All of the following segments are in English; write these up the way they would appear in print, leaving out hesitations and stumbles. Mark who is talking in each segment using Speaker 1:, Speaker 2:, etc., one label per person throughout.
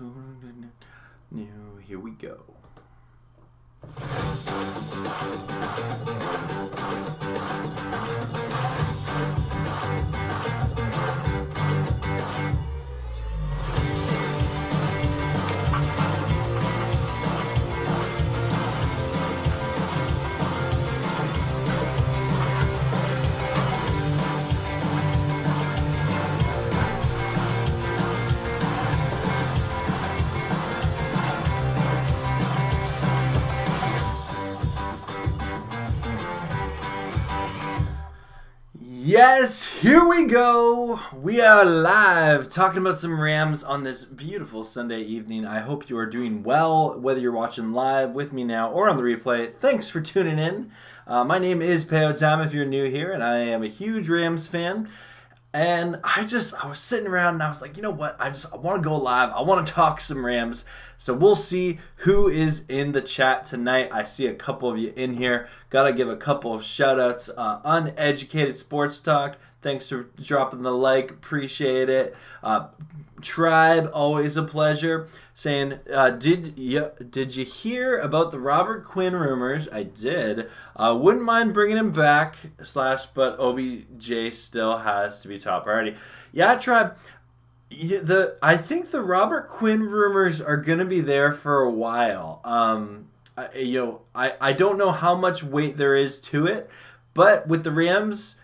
Speaker 1: Here we go. Yes, here we go. We are live talking about some Rams on this beautiful Sunday evening. I hope you are doing well, whether you're watching live with me now or on the replay. Thanks for tuning in. My name is Peo Tam if you're new here, and I am a huge Rams fan. And I was sitting around and I was like, you know what? I want to go live. I want to talk some Rams. So we'll see who is in the chat tonight. I see a couple of you in here. Got to give a couple of shout outs. Uneducated Sports Talk. Thanks for dropping the like. Appreciate it. Tribe, always a pleasure. Saying, did you hear about the Robert Quinn rumors? I did. Wouldn't mind bringing him back. / but OBJ still has to be top priority. Yeah, Tribe. I think the Robert Quinn rumors are gonna be there for a while. I don't know how much weight there is to it, but with the Rams,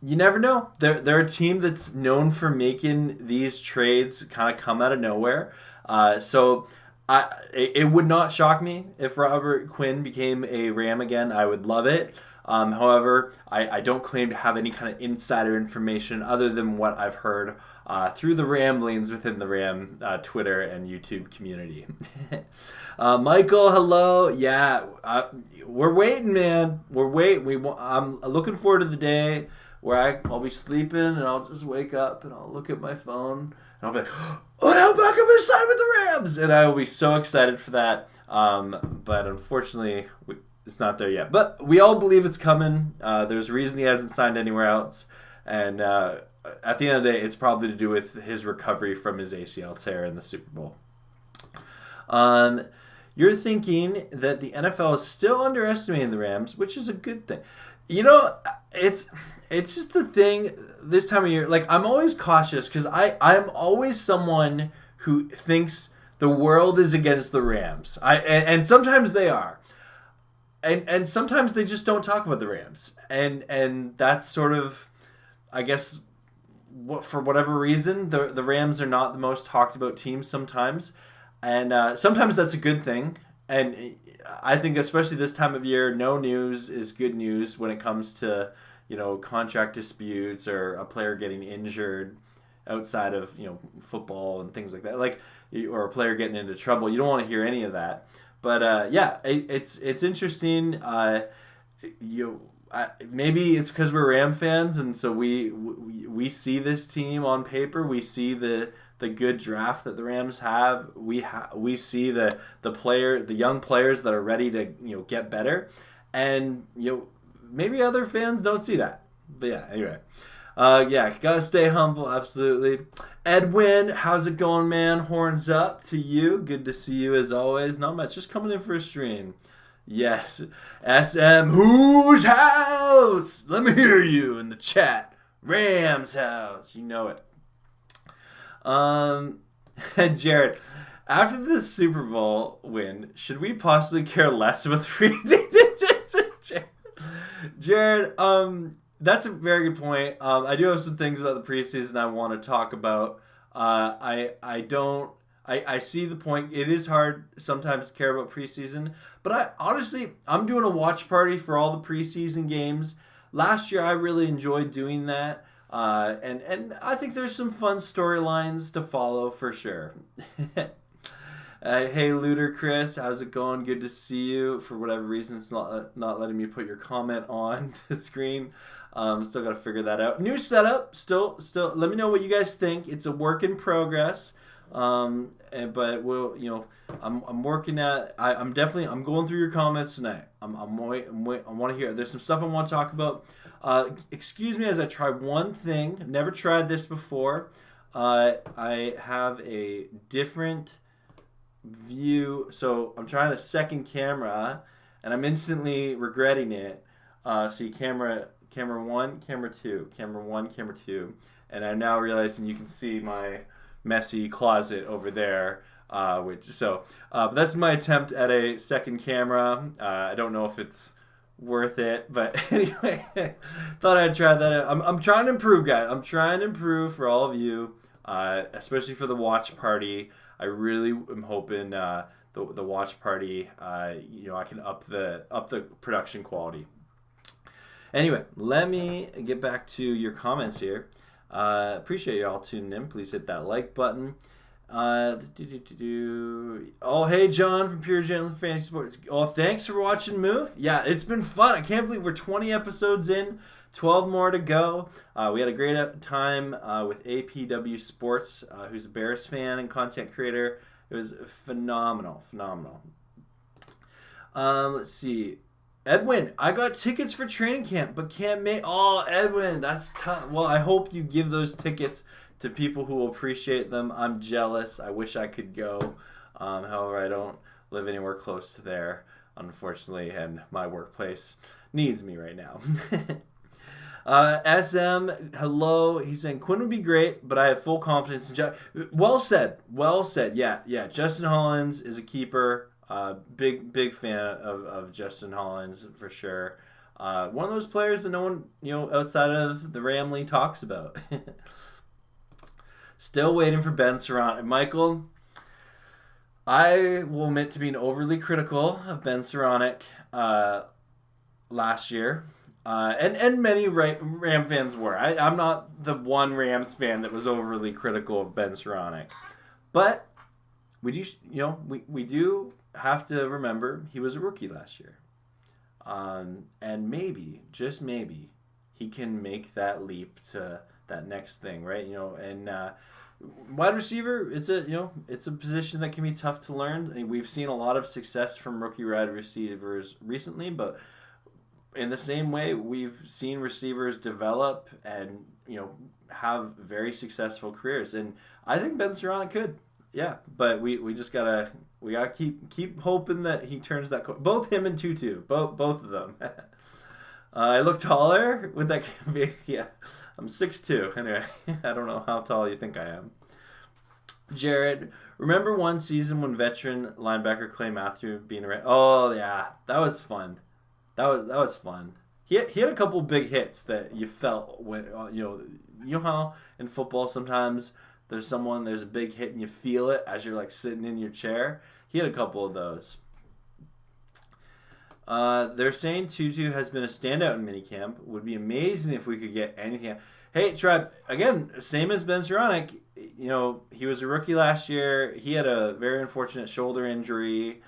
Speaker 1: you never know. They're a team that's known for making these trades kind of come out of nowhere. So it would not shock me if Robert Quinn became a Ram again. I would love it. However, I don't claim to have any kind of insider information other than what I've heard through the ramblings within the Ram Twitter and YouTube community. Michael, hello. Yeah, we're waiting, man. We're waiting. I'm looking forward to the day where I'll be sleeping and I'll just wake up and I'll look at my phone and I'll be like, Odell Beckham is signed with the Rams! And I will be so excited for that. But unfortunately, it's not there yet. But we all believe it's coming. There's a reason he hasn't signed anywhere else. And at the end of the day, it's probably to do with his recovery from his ACL tear in the Super Bowl. You're thinking that the NFL is still underestimating the Rams, which is a good thing. You know, it's just the thing this time of year. Like, I'm always cautious because I'm always someone who thinks the world is against the Rams. And sometimes they are. And sometimes they just don't talk about the Rams. And that's sort of, I guess, for whatever reason, the Rams are not the most talked about team sometimes. And sometimes that's a good thing. And I think especially this time of year, no news is good news when it comes to, contract disputes or a player getting injured outside of, football and things like that. Or a player getting into trouble. You don't want to hear any of that. But it's interesting. Maybe it's because we're Ram fans, and so we see this team on paper. We see the good draft that the Rams have. We see the young players that are ready to get better, and maybe other fans don't see that. But yeah, anyway. Gotta stay humble, absolutely. Edwin, how's it going, man? Horns up to you. Good to see you as always. Not much, just coming in for a stream. Yes. SM, whose house? Let me hear you in the chat. Rams house. You know it. Jared, after the Super Bowl win, should we possibly care less about the preseason? Jared, that's a very good point. I do have some things about the preseason I want to talk about. I see the point. It is hard sometimes to care about preseason, but I'm doing a watch party for all the preseason games. Last year, I really enjoyed doing that, and I think there's some fun storylines to follow for sure. Hey, Looter Chris, how's it going? Good to see you. For whatever reason, it's not letting me put your comment on the screen. Still got to figure that out. New setup. Still. Let me know what you guys think. It's a work in progress. But we'll, I'm working at. I'm going through your comments tonight. I want to hear. There's some stuff I want to talk about. Excuse me as I try one thing. Never tried this before. I have a different view. So I'm trying a second camera, and I'm instantly regretting it. See, camera one, camera two, camera one, camera two, and I'm now realizing you can see my messy closet over there. But that's my attempt at a second camera. I don't know if it's worth it, but anyway, thought I'd try that out. I'm trying to improve, guys. I'm trying to improve for all of you, especially for the watch party. I really am hoping the watch party, I can up the production quality. Anyway, let me get back to your comments here. Appreciate you all tuning in. Please hit that like button. Oh, hey, John from Pure Gentleman Fantasy Sports. Oh, thanks for watching Move. Yeah, it's been fun. I can't believe we're 20 episodes in, 12 more to go. We had a great time with APW Sports, who's a Bears fan and content creator. It was phenomenal. Let's see. Edwin, I got tickets for training camp, but can't make... Oh, Edwin, that's tough. Well, I hope you give those tickets to people who will appreciate them. I'm jealous. I wish I could go. However, I don't live anywhere close to there, unfortunately, and my workplace needs me right now. SM, hello. He's saying, Quinn would be great, but I have full confidence in Well said. Yeah. Justin Hollins is a keeper. Big fan of Justin Hollins for sure. One of those players that no one outside of the Ramley talks about. Still waiting for Ben Serrano. Michael, I will admit to being overly critical of Ben Serrano last year. And many Ram fans were. I'm not the one Rams fan that was overly critical of Ben Serrano. But we do have to remember he was a rookie last year. And maybe, just maybe, he can make that leap to that next thing, right? And wide receiver, it's a position that can be tough to learn. I mean, we've seen a lot of success from rookie wide receivers recently, but in the same way, we've seen receivers develop and have very successful careers. And I think Ben Serrano could, yeah. But we just gotta keep hoping that he turns that. Both him and Tutu, both of them. I look taller with that. Yeah, I'm 6'2". Anyway, I don't know how tall you think I am. Jared, remember one season when veteran linebacker Clay Matthew being around? Oh yeah, that was fun. That was fun. He had a couple big hits that you felt when you know how in football sometimes there's a big hit and you feel it as you're like sitting in your chair. He had a couple of those. They're saying Tutu has been a standout in minicamp. Would be amazing if we could get anything. Hey, Tribe, again, same as Ben Serrano. He was a rookie last year. He had a very unfortunate shoulder injury.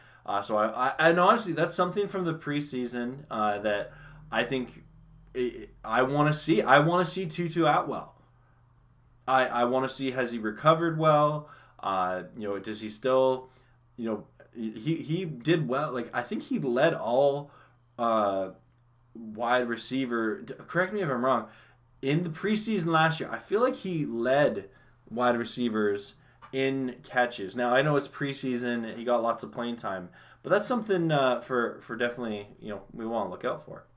Speaker 1: So and honestly, that's something from the preseason that I think I want to see. I want to see Tutu out well. I want to see, has he recovered well? Does he still, he did well. Like, I think he led all wide receiver. Correct me if I'm wrong. In the preseason last year, I feel like he led wide receivers in catches. Now, I know it's preseason. He got lots of playing time. But that's something for definitely, we want to look out for.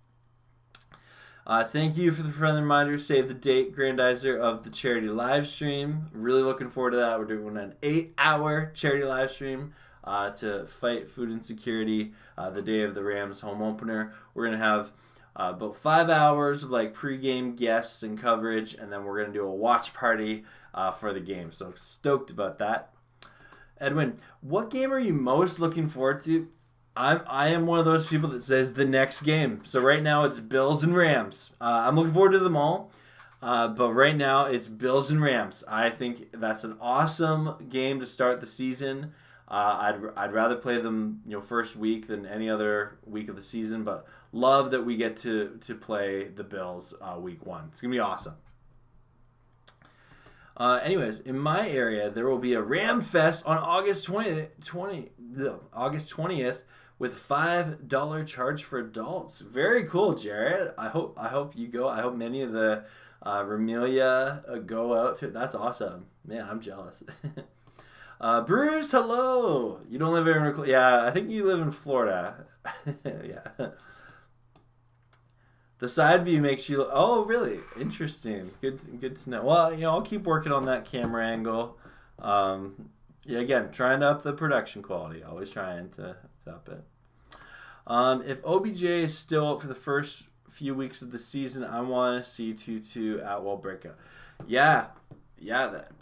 Speaker 1: Thank you for the friendly reminder. Save the date, Grandizer, of the charity live stream. Really looking forward to that. We're doing an 8-hour charity live stream to fight food insecurity the day of the Rams home opener. We're going to have about 5 hours of like pregame guests and coverage, and then we're going to do a watch party for the game. So stoked about that. Edwin, what game are you most looking forward to? I am one of those people that says the next game. So right now it's Bills and Rams. I'm looking forward to them all. But right now it's Bills and Rams. I think that's an awesome game to start the season. I'd rather play them first week than any other week of the season. But love that we get to play the Bills week 1. It's going to be awesome. Anyways, in my area, there will be a Ram Fest on August 20th with $5 charge for adults. Very cool, Jared. I hope you go. I hope many of the Ramelia go out too. That's awesome. Man, I'm jealous. Bruce, hello. You don't live in yeah, I think you live in Florida. Yeah. The side view makes you. Oh, really? Interesting. Good to know. Well, I'll keep working on that camera angle. Yeah, again, trying to up the production quality. Always trying to up it. If OBJ is still out for the first few weeks of the season, I want to see Tutu Atwell breakout. Yeah. That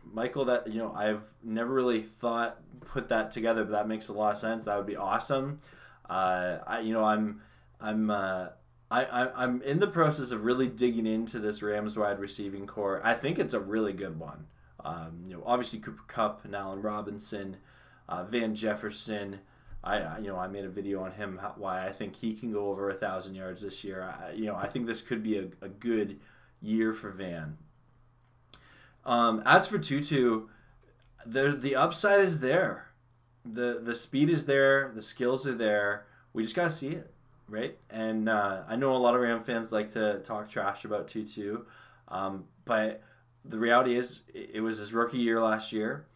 Speaker 1: Michael. That I've never really put that together, but that makes a lot of sense. That would be awesome. I'm in the process of really digging into this Rams wide receiving core. I think it's a really good one. Obviously Cooper Kupp and Allen Robinson, Van Jefferson. I made a video on him why I think he can go over 1,000 yards this year. I think this could be a good year for Van. As for Tutu, the upside is there. The speed is there. The skills are there. We just gotta see it. Right, and I know a lot of Ram fans like to talk trash about Tutu, but the reality is it was his rookie year last year.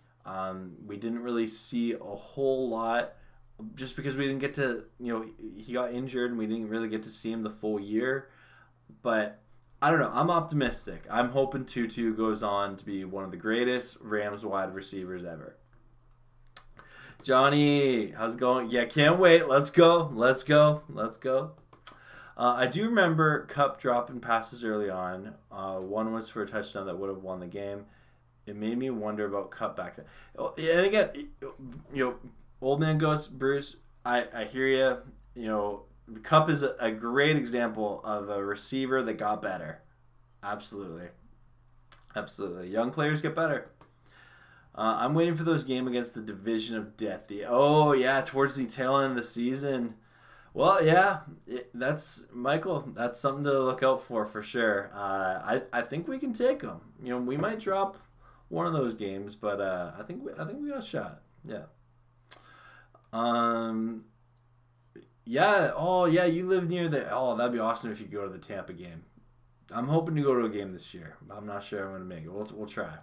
Speaker 1: We didn't really see a whole lot just because we didn't get to, he got injured and we didn't really get to see him the full year. But I don't know. I'm optimistic. I'm hoping Tutu goes on to be one of the greatest Rams wide receivers ever. Johnny, how's it going? Yeah, can't wait. Let's go. I do remember Kupp dropping passes early on. One was for a touchdown that would have won the game. It made me wonder about Kupp back then. And again, old man goes, Bruce, I hear you. The Kupp is a great example of a receiver that got better. Absolutely. Young players get better. I'm waiting for those games against the Division of Death. Towards the tail end of the season. Well, yeah, that's Michael. That's something to look out for sure. I think we can take them. We might drop one of those games, but I think we got a shot. Yeah. Yeah. Oh, yeah. You live near the. Oh, that'd be awesome if you go to the Tampa game. I'm hoping to go to a game this year. I'm not sure I'm going to make it. We'll try.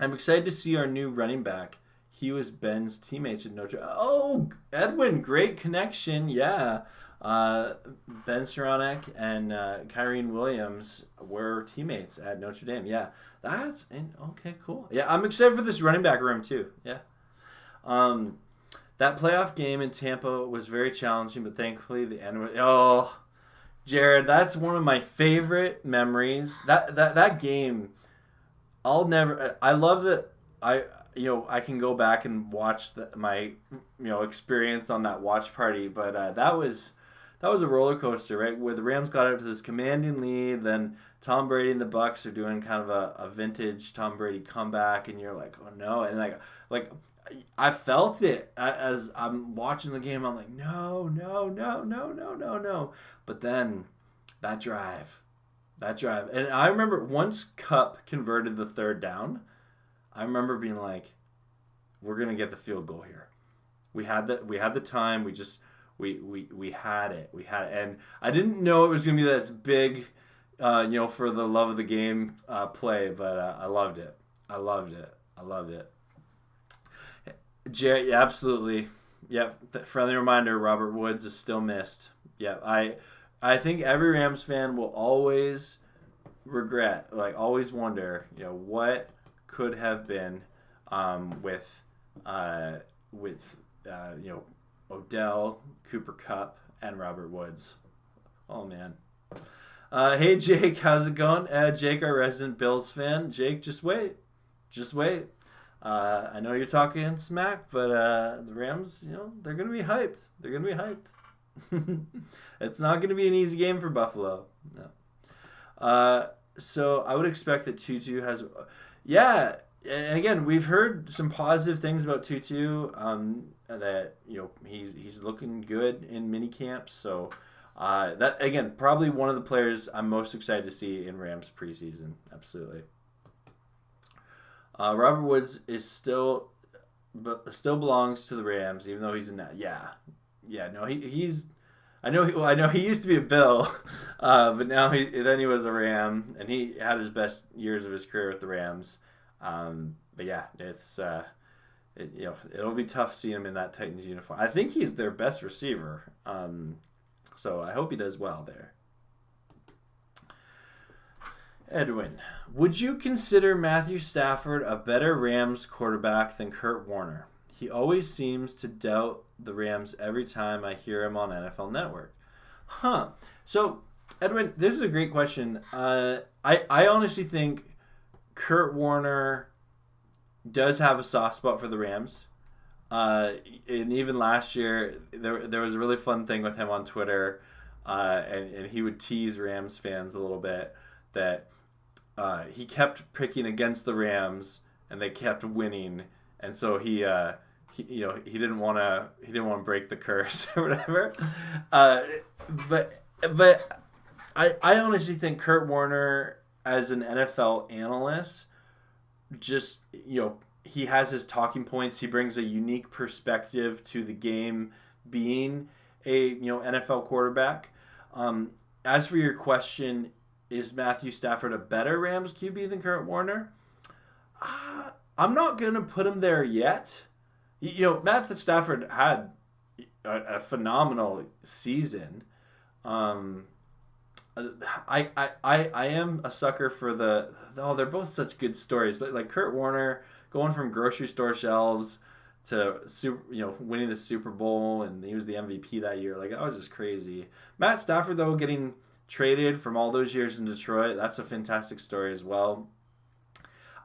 Speaker 1: I'm excited to see our new running back. He was Ben's teammates at Notre Dame. Oh, Edwin, great connection. Yeah. Ben Saronic and Kyrene Williams were teammates at Notre Dame. Yeah. Okay, cool. Yeah, I'm excited for this running back room too. Yeah. That playoff game in Tampa was very challenging, but thankfully the end was... Oh, Jared, that's one of my favorite memories. That game... I love that I can go back and watch my experience on that watch party, but that was a roller coaster, right? Where the Rams got out to this commanding lead, then Tom Brady and the Bucs are doing kind of a vintage Tom Brady comeback, and you're like, oh no, and like I felt it as I'm watching the game. I'm like, no, but then that drive. And I remember once Kupp converted the third down, I remember being like, we're going to get the field goal here. We had the time. We had it. And I didn't know it was going to be this big, for the love of the game play, but I loved it. Jerry, yeah, absolutely. Yeah, friendly reminder, Robert Woods is still missed. Yeah, I think every Rams fan will always always wonder, what could have been with Odell, Cooper Kupp, and Robert Woods. Oh, man. Hey, Jake, how's it going? Jake, our resident Bills fan. Jake, just wait. I know you're talking smack, but the Rams, they're going to be hyped. It's not going to be an easy game for Buffalo. No. So I would expect that Tutu has... Yeah, and again, we've heard some positive things about Tutu, that, he's looking good in mini camps. So that, again, probably one of the players I'm most excited to see in Rams preseason. Absolutely. Robert Woods is still belongs to the Rams, even though he's in that. Yeah, no, he's. I know he used to be a Bill, but now he was a Ram, and he had his best years of his career with the Rams. But yeah, it'll be tough seeing him in that Titans uniform. I think he's their best receiver. So I hope he does well there. Edwin, would you consider Matthew Stafford a better Rams quarterback than Kurt Warner? He always seems to doubt the Rams every time I hear him on NFL Network. So, Edwin, this is a great question. I honestly think Kurt Warner does have a soft spot for the Rams. And even last year, there was a really fun thing with him on Twitter, and he would tease Rams fans a little bit that he kept picking against the Rams and they kept winning, and so he didn't want to break the curse or whatever. But I honestly think Kurt Warner as an NFL analyst, just he has his talking points. He brings a unique perspective to the game, being a NFL quarterback. As for your question, is Matthew Stafford a better Rams QB than Kurt Warner? I'm not going to put him there yet. Matthew Stafford had a phenomenal season. I am a sucker for they're both such good stories, but like Kurt Warner going from grocery store shelves to winning the Super Bowl, and he was the MVP that year. Like, that was just crazy. Matt Stafford, though, getting traded from all those years in Detroit, that's a fantastic story as well.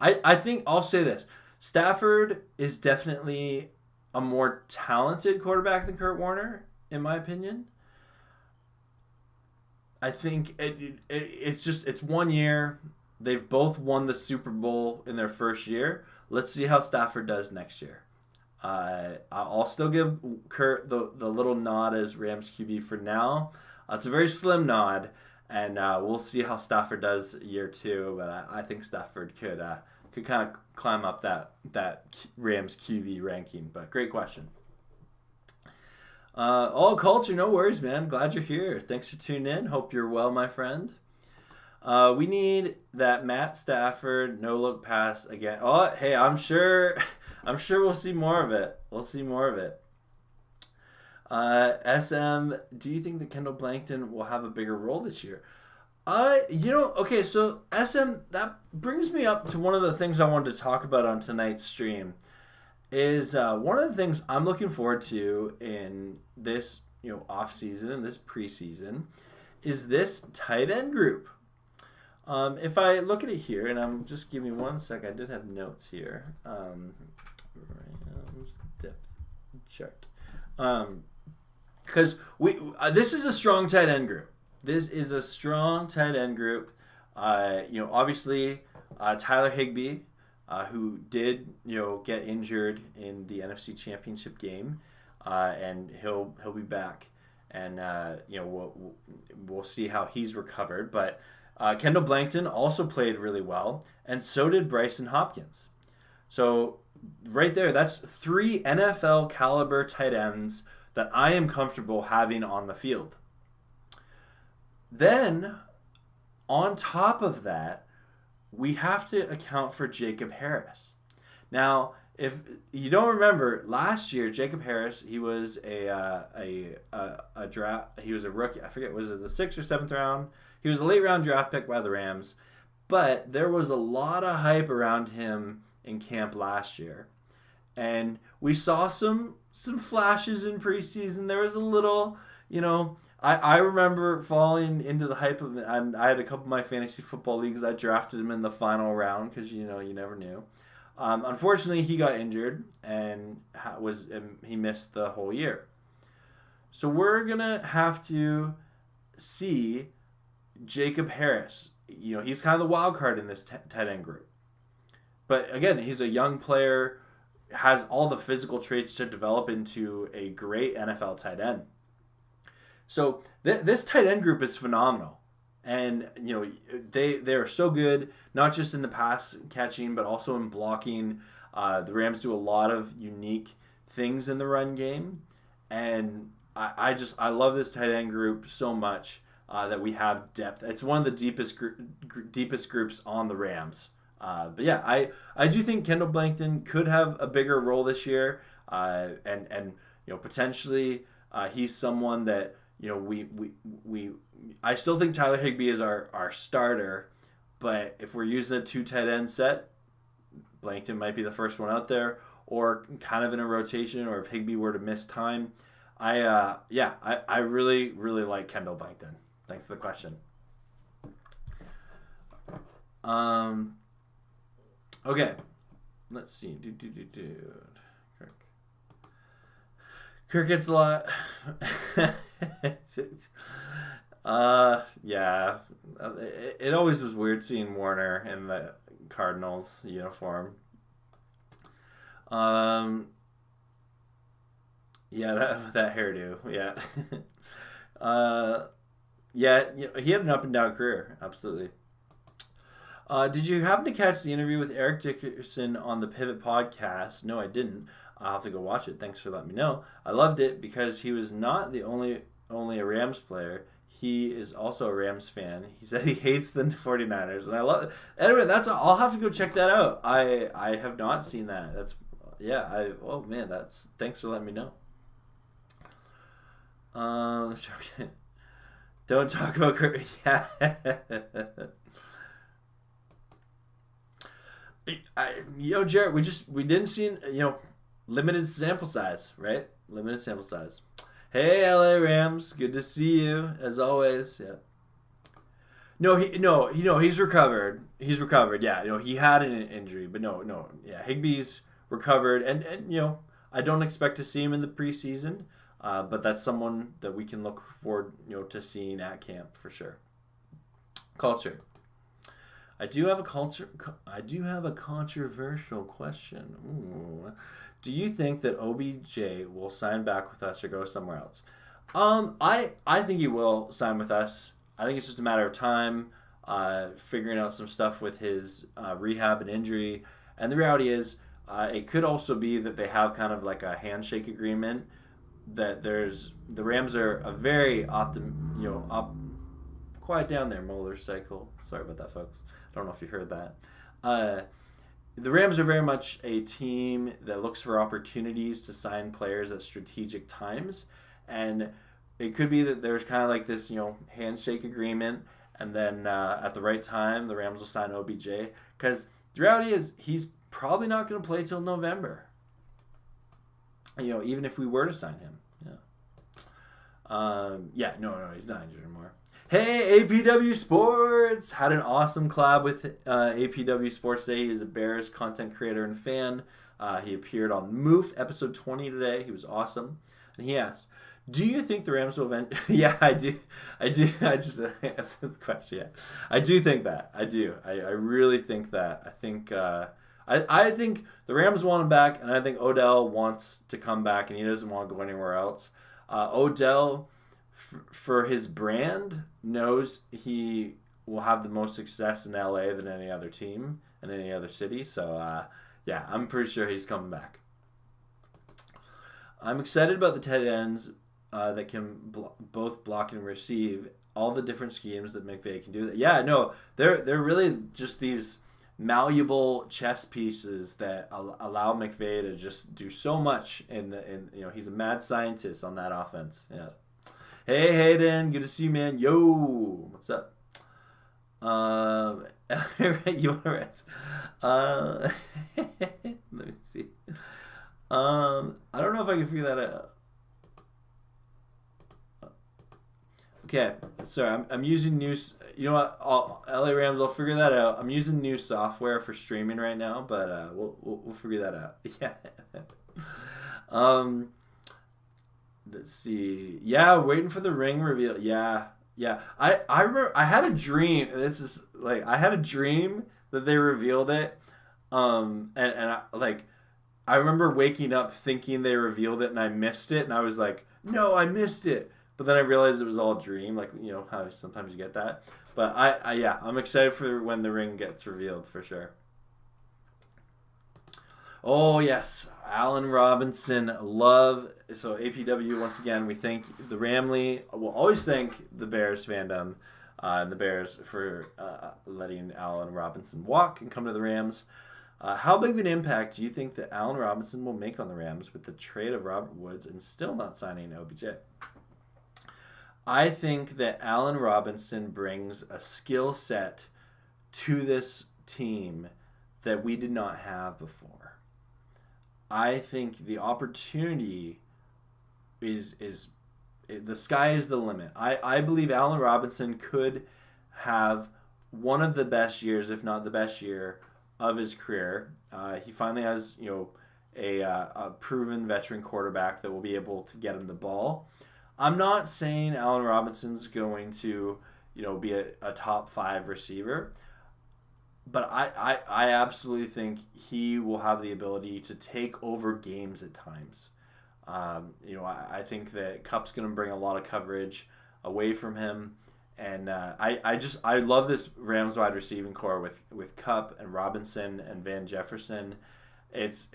Speaker 1: I think I'll say this. Stafford is definitely a more talented quarterback than Kurt Warner, in my opinion. I think it's 1 year. They've both won the Super Bowl in their first year. Let's see how Stafford does next year. I'll still give Kurt the little nod as Rams QB for now. It's a very slim nod, and we'll see how Stafford does year two. But I think Stafford could kind of climb up that Rams QB ranking. But great question. All culture, no worries, man. Glad you're here. Thanks for tuning in. Hope you're well, my friend. We need that Matt Stafford no look pass again. Oh, hey, I'm sure we'll see more of it. SM, do you think that Kendall Blankton will have a bigger role this year? Okay, so SM, that brings me up to one of the things I wanted to talk about on tonight's stream. Is one of the things I'm looking forward to in this off season and this preseason is this tight end group. If I look at it here, and I'm just give me 1 sec, I did have notes here. Rams depth chart. Because this is a strong tight end group. Obviously, Tyler Higbee, who did get injured in the NFC Championship game, and he'll be back, and we'll see how he's recovered. But Kendall Blankton also played really well, and so did Bryson Hopkins. So right there, that's 3 NFL caliber tight ends that I am comfortable having on the field. Then, on top of that, we have to account for Jacob Harris. Now, if you don't remember, last year Jacob Harris, he was a draft. He was a rookie. I forget, was it the 6th or 7th round? He was a late round draft pick by the Rams, but there was a lot of hype around him in camp last year, and we saw some flashes in preseason. There was a little, I remember falling into the hype of it. I had a couple of my fantasy football leagues. I drafted him in the final round because you never knew. Unfortunately, he got injured and he missed the whole year. So we're gonna have to see Jacob Harris. He's kind of the wild card in this tight end group. But again, he's a young player, has all the physical traits to develop into a great NFL tight end. So this tight end group is phenomenal. And, they are so good, not just in the pass catching, but also in blocking. The Rams do a lot of unique things in the run game. And I love this tight end group so much that we have depth. It's one of the deepest groups on the Rams. But yeah, I do think Kendall Blankton could have a bigger role this year, and potentially he's someone that we I still think Tyler Higbee is our starter, but if we're using a 2 tight end set, Blankton might be the first one out there, or kind of in a rotation, or if Higbee were to miss time. I really, really like Kendall Blankton. Thanks for the question. Okay. Let's see. Kirk gets a lot. Yeah. It always was weird seeing Warner in the Cardinals uniform. Yeah, that hairdo. Yeah. Yeah, he had an up and down career. Absolutely. Did you happen to catch the interview with Eric Dickerson on the Pivot podcast? No, I didn't. I'll have to go watch it. Thanks for letting me know. I loved it because he was not the only a Rams player. He is also a Rams fan. He said he hates the 49ers, and I love it. Anyway, I'll have to go check that out. I have not seen that. Thanks for letting me know. Don't talk about yeah. Jarrett, we didn't see limited sample size, right? Limited sample size. Hey, LA Rams, good to see you as always. Yeah. He's recovered. He's recovered. Yeah, he had an injury, but no. Yeah, Higbee's recovered, and I don't expect to see him in the preseason, but that's someone that we can look forward, to seeing at camp for sure. Culture. I do have a controversial question. Ooh. Do you think that OBJ will sign back with us or go somewhere else? I think he will sign with us. I think it's just a matter of time, figuring out some stuff with his rehab and injury. And the reality is, it could also be that they have kind of like a handshake agreement. That the Rams are a very quiet down there, motorcycle. Sorry about that, folks. I don't know if you heard that. The Rams are very much a team that looks for opportunities to sign players at strategic times, and it could be that there's kind of like this, handshake agreement, and then at the right time, the Rams will sign OBJ, because the reality is he's probably not going to play till November. Even if we were to sign him. Yeah. No, he's not injured anymore. Hey, APW Sports! Had an awesome collab with APW Sports today. He's a Bears content creator and fan. He appeared on Moof, episode 20 today. He was awesome. And he asked, do you think the Rams will event... Yeah, I do. I just answered the question. Yeah. I do think that. I do. I really think that. I think... I think the Rams want him back, and I think Odell wants to come back, and he doesn't want to go anywhere else. Odell... for his brand, knows he will have the most success in LA than any other team in any other city. So, yeah, I'm pretty sure he's coming back. I'm excited about the tight ends that can both block and receive. All the different schemes that McVay can do that. Yeah, no, they're really just these malleable chess pieces that allow McVay to just do so much. He's a mad scientist on that offense. Yeah. Hey Hayden, good to see you, man. Yo, what's up? You want to rest? Let me see. I don't know if I can figure that out. Okay, sorry, I'm using new. You know what? LA Rams, I'll figure that out. I'm using new software for streaming right now, but we'll figure that out. Yeah. Let's see. Yeah, waiting for the ring reveal. Yeah. I remember I had a dream. I had a dream that they revealed it. I remember waking up thinking they revealed it and I missed it, and I was like, no, I missed it. But then I realized it was all a dream, how sometimes you get that. But I'm excited for when the ring gets revealed for sure. Oh, yes. Allen Robinson, love. So, APW, once again, we thank the Ramley. We'll always thank the Bears fandom. and the Bears for letting Allen Robinson walk and come to the Rams. How big of an impact do you think that Allen Robinson will make on the Rams with the trade of Robert Woods and still not signing OBJ? I think that Allen Robinson brings a skill set to this team that we did not have before. I think the opportunity is the sky is the limit. I believe Allen Robinson could have one of the best years, if not the best year, of his career. He finally has a proven veteran quarterback that will be able to get him the ball. I'm not saying Allen Robinson's going to be a top 5 receiver, but I absolutely think he will have the ability to take over games at times. I think that Kupp's going to bring a lot of coverage away from him. And I love this Rams wide receiving core with Kupp and Robinson and Van Jefferson. It's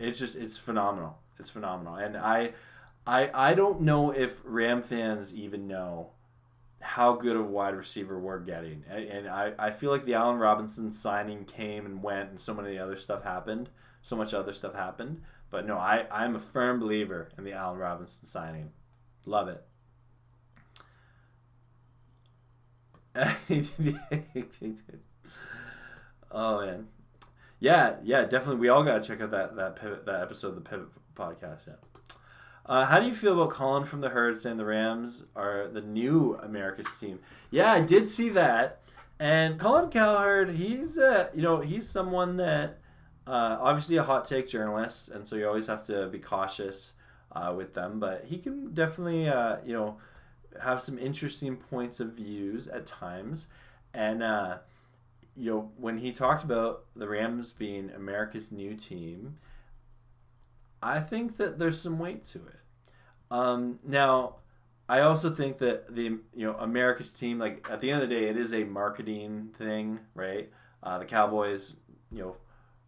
Speaker 1: phenomenal. It's phenomenal. And I don't know if Ram fans even know how good of a wide receiver we're getting. And I feel like the Allen Robinson signing came and went and so much other stuff happened. But no, I'm a firm believer in the Allen Robinson signing. Love it. Oh man, yeah, definitely. We all gotta check out that episode of the Pivot podcast. Yeah. How do you feel about Colin from the Herd saying the Rams are the new America's team? Yeah, I did see that. And Colin Cowherd, he's someone that obviously a hot take journalist, and so you always have to be cautious with them. But he can definitely have some interesting points of views at times. And when he talked about the Rams being America's new team, I think that there's some weight to it. Now, I also think that the America's team, like at the end of the day, it is a marketing thing, right? The Cowboys,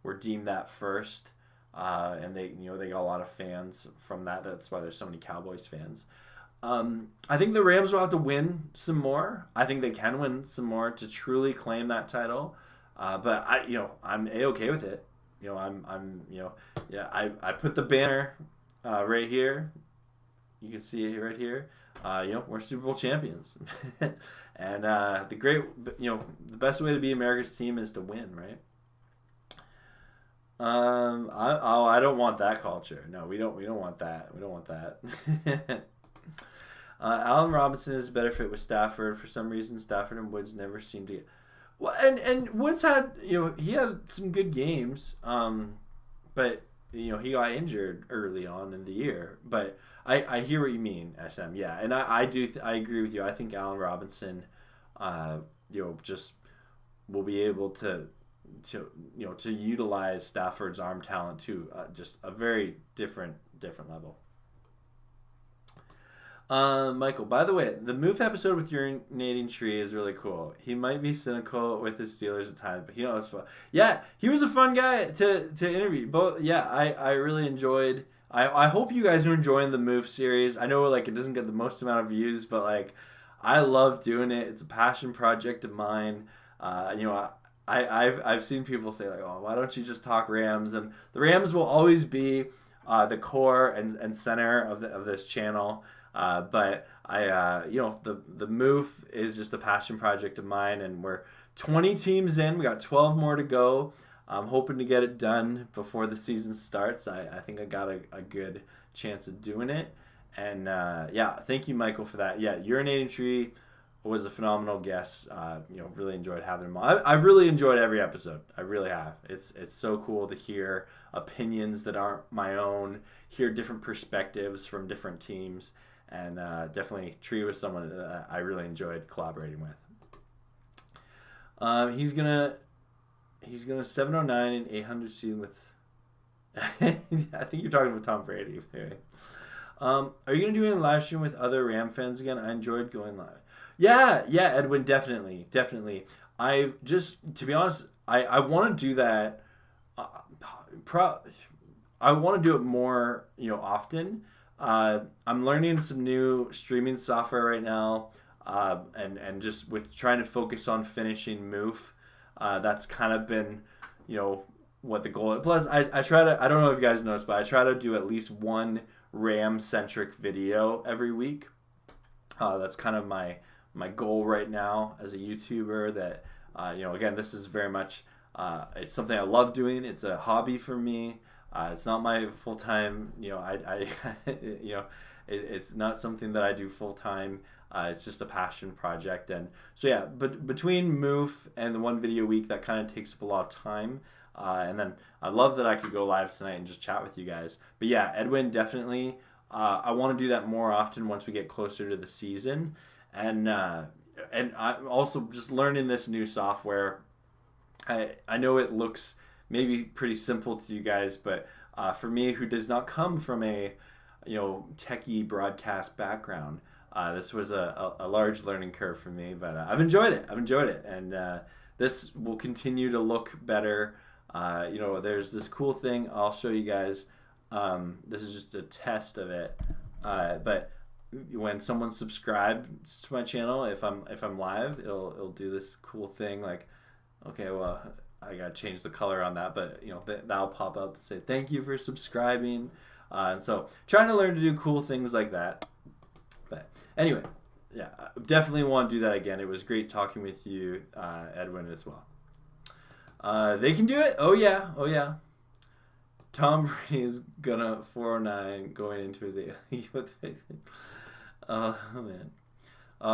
Speaker 1: were deemed that first, and they got a lot of fans from that. That's why there's so many Cowboys fans. I think the Rams will have to win some more. I think they can win some more to truly claim that title. But I'm A-okay with it. I put the banner right here. You can see it right here. We're Super Bowl champions. And the best way to be America's team is to win, right? I don't want that culture. No, we don't want that. We don't want that. Allen Robinson is a better fit with Stafford. For some reason, Stafford and Woods never seem to get. Well, and Woods had he had some good games, but he got injured early on in the year. But I hear what you mean, SM. Yeah, and I agree with you. I think Allen Robinson, just will be able to utilize Stafford's arm talent to just a very different level. Michael, by the way, the Move episode with urinating tree is really cool. He might be cynical with his Steelers at times, but it's fun. Yeah, he was a fun guy to interview. Both, yeah, I really enjoyed. I hope you guys are enjoying the Move series. I know it doesn't get the most amount of views, but I love doing it. It's a passion project of mine. I've seen people say oh, why don't you just talk Rams? And the Rams will always be the core and center of this channel. But the Move is just a passion project of mine, and we're 20 teams in. We got 12 more to go. I'm hoping to get it done before the season starts. I think I got a good chance of doing it. And thank you, Michael, for that. Yeah, Urinating Tree was a phenomenal guest. Really enjoyed having him on. I've really enjoyed every episode. I really have. It's so cool to hear opinions that aren't my own, hear different perspectives from different teams. And definitely Tree was someone that I really enjoyed collaborating with. He's gonna 709 and 800 season with. I think you're talking about Tom Brady. Are you gonna do any live stream with other Ram fans again? I enjoyed going live. Yeah, Edwin, definitely. I just, to be honest, I want to do that. I want to do it more, often. I'm learning some new streaming software right now. and just with trying to focus on finishing Moof, that's kind of been, what the goal is. Plus, I try to, I don't know if you guys noticed, but I try to do at least one Ram-centric video every week. That's kind of my goal right now as a YouTuber. That again, this is very much it's something I love doing. It's a hobby for me. It's not my full time. It's not something that I do full time. It's just a passion project, and so yeah. But between Move and the one video a week, that kind of takes up a lot of time. And then I love that I could go live tonight and just chat with you guys. But yeah, Edwin, definitely. I want to do that more often once we get closer to the season, and I'm also just learning this new software. I know it looks maybe pretty simple to you guys, but for me, who does not come from a techie broadcast background, this was a large learning curve for me. But I've enjoyed it, and this will continue to look better. There's this cool thing I'll show you guys. This is just a test of it, but when someone subscribes to my channel, if I'm live, it'll do this cool thing like, okay, well, I gotta change the color on that, but that'll pop up and say thank you for subscribing, and so trying to learn to do cool things like that. But anyway, yeah, I definitely want to do that again. It was great talking with you, Edwin, as well. They can do it. Oh yeah. Tom Brady is gonna 409 going into his oh man.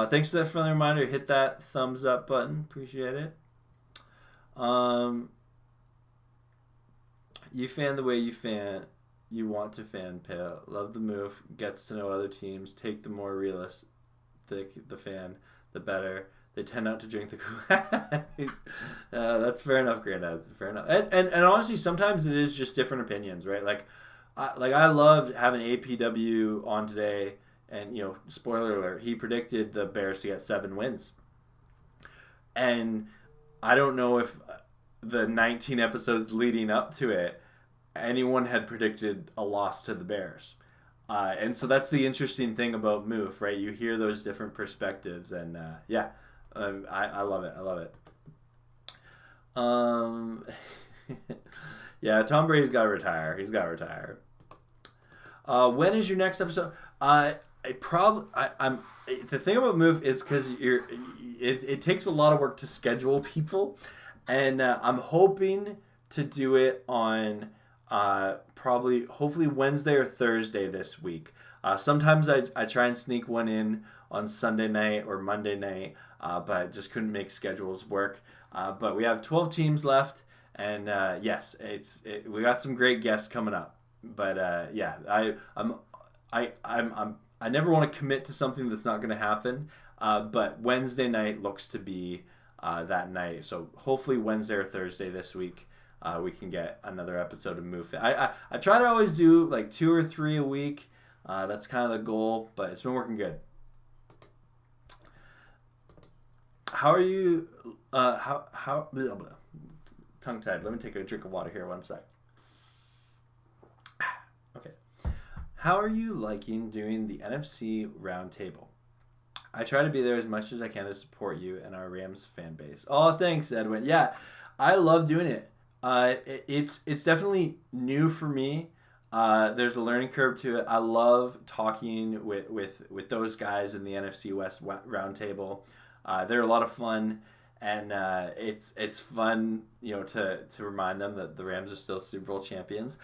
Speaker 1: Thanks for that friendly reminder. Hit that thumbs up button. Appreciate it. You fan the way you want to fan, Pale. Love the move. Gets to know other teams. Take the more realistic the fan, the better. They tend not to drink the Kool-Aid. That's fair enough, Granddad. Fair enough. And honestly, sometimes it is just different opinions, right? I loved having APW on today, and spoiler alert, he predicted the Bears to get 7 wins. And I don't know if the 19 episodes leading up to it, anyone had predicted a loss to the Bears. And so that's the interesting thing about Move, right? You hear those different perspectives, and yeah. I love it. Yeah, Tom Brady's got to retire. He's got to retire. When is your next episode? The thing about Move is because it takes a lot of work to schedule people, and I'm hoping to do it on hopefully Wednesday or Thursday this week. Sometimes I try and sneak one in on Sunday night or Monday night, but just couldn't make schedules work. But we have 12 teams left, and yes, we got some great guests coming up. But yeah, I never want to commit to something that's not going to happen. But Wednesday night looks to be that night. So hopefully Wednesday or Thursday this week, we can get another episode of Move. I try to always do like 2 or 3 a week. That's kind of the goal, but it's been working good. How are you? How? Blah, blah. Tongue tied. Let me take a drink of water here. One sec. Okay. How are you liking doing the NFC roundtable? I try to be there as much as I can to support you and our Rams fan base. Oh, thanks, Edwin. Yeah, I love doing it. It's definitely new for me. There's a learning curve to it. I love talking with those guys in the NFC West roundtable. They're a lot of fun, and it's fun, to remind them that the Rams are still Super Bowl champions.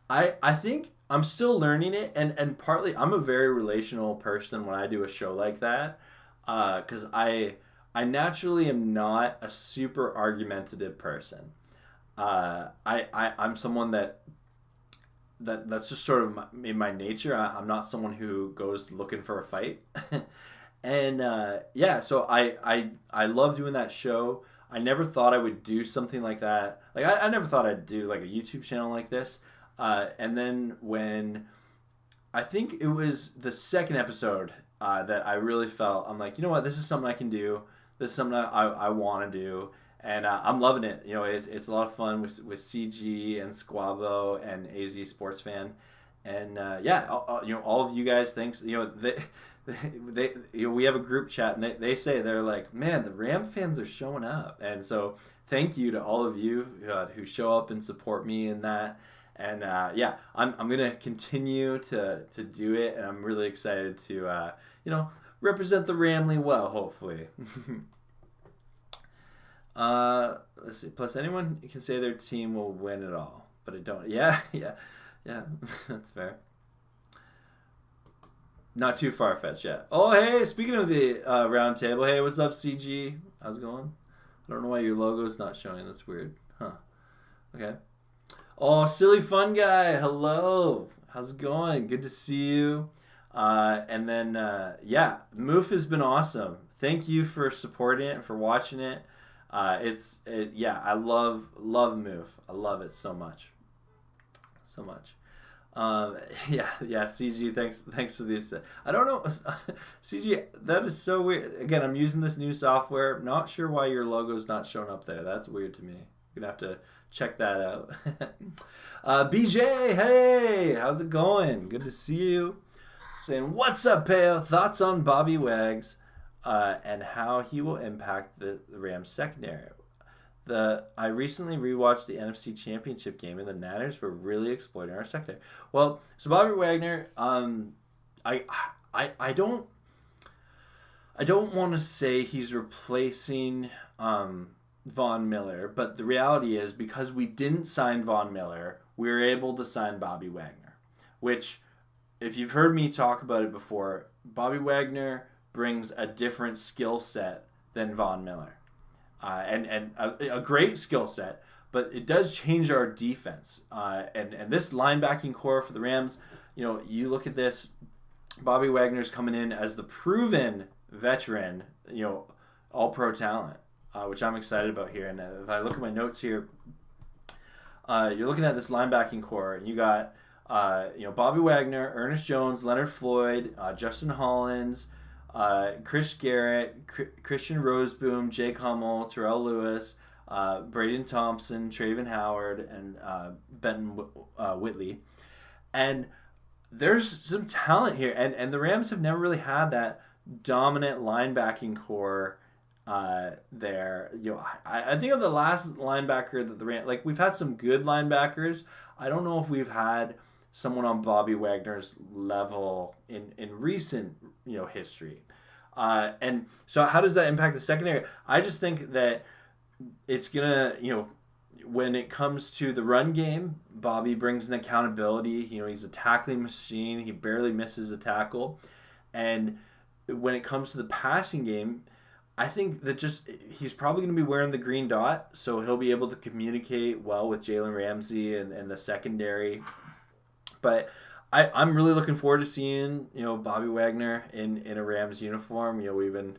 Speaker 1: I think I'm still learning it, and partly I'm a very relational person when I do a show like that, because I naturally am not a super argumentative person. I'm someone that's just sort of in my nature. I'm not someone who goes looking for a fight. And yeah, so I love doing that show. I never thought I would do something like that. Like I never thought I'd do like a YouTube channel like this. And then when I think it was the second episode that I really felt, I'm like, you know what, this is something I can do. This is something I want to do. And I'm loving it. It's a lot of fun with CG and Squabo and AZ Sports Fan. And all of you guys, thanks. We have a group chat, and they say, they're like, man, the Ram fans are showing up, and so thank you to all of you who show up and support me in that. And I'm gonna continue to do it, and I'm really excited to represent the Ramley well, hopefully. Let's see. Plus, anyone can say their team will win it all, but I don't. Yeah. That's fair. Not too far-fetched yet. Oh, hey, speaking of the round table, hey, what's up, CG? How's it going? I don't know why your logo's not showing. That's weird. Huh. Okay. Oh, silly fun guy. Hello. How's it going? Good to see you. And then, Moof has been awesome. Thank you for supporting it, for watching it. I love Moof. I love it so much. So much. CG, thanks for this. I don't know, CG, that is so weird. Again, I'm using this new software. Not sure why your logo's not showing up there. That's weird to me. You're gonna have to check that out. BJ, hey, how's it going? Good to see you. Saying, what's up, Peo? Thoughts on Bobby Wags and how he will impact the Rams secondary. I recently rewatched the NFC Championship game, and the Niners were really exploiting our secondary. Well, so Bobby Wagner, I don't want to say he's replacing Von Miller, but the reality is, because we didn't sign Von Miller, we were able to sign Bobby Wagner, which, if you've heard me talk about it before, Bobby Wagner brings a different skill set than Von Miller. And a great skill set, but it does change our defense. And this linebacking core for the Rams, you look at this, Bobby Wagner's coming in as the proven veteran, all-pro talent, which I'm excited about here. And if I look at my notes here, you're looking at this linebacking core, and you got, Bobby Wagner, Ernest Jones, Leonard Floyd, Justin Hollins, Chris Garrett, Christian Roseboom, Jake Hummel, Terrell Lewis, Braden Thompson, Traven Howard, and Benton Whitley. And there's some talent here. And the Rams have never really had that dominant linebacking core there. I think of the last linebacker that the Rams, we've had some good linebackers. I don't know if we've had someone on Bobby Wagner's level in recent history. And so how does that impact the secondary? I just think that it's gonna, when it comes to the run game, Bobby brings an accountability. He's a tackling machine. He barely misses a tackle. And when it comes to the passing game, I think that he's probably going to be wearing the green dot, so he'll be able to communicate well with Jalen Ramsey and the secondary. But I'm really looking forward to seeing Bobby Wagner in a Rams uniform. We've been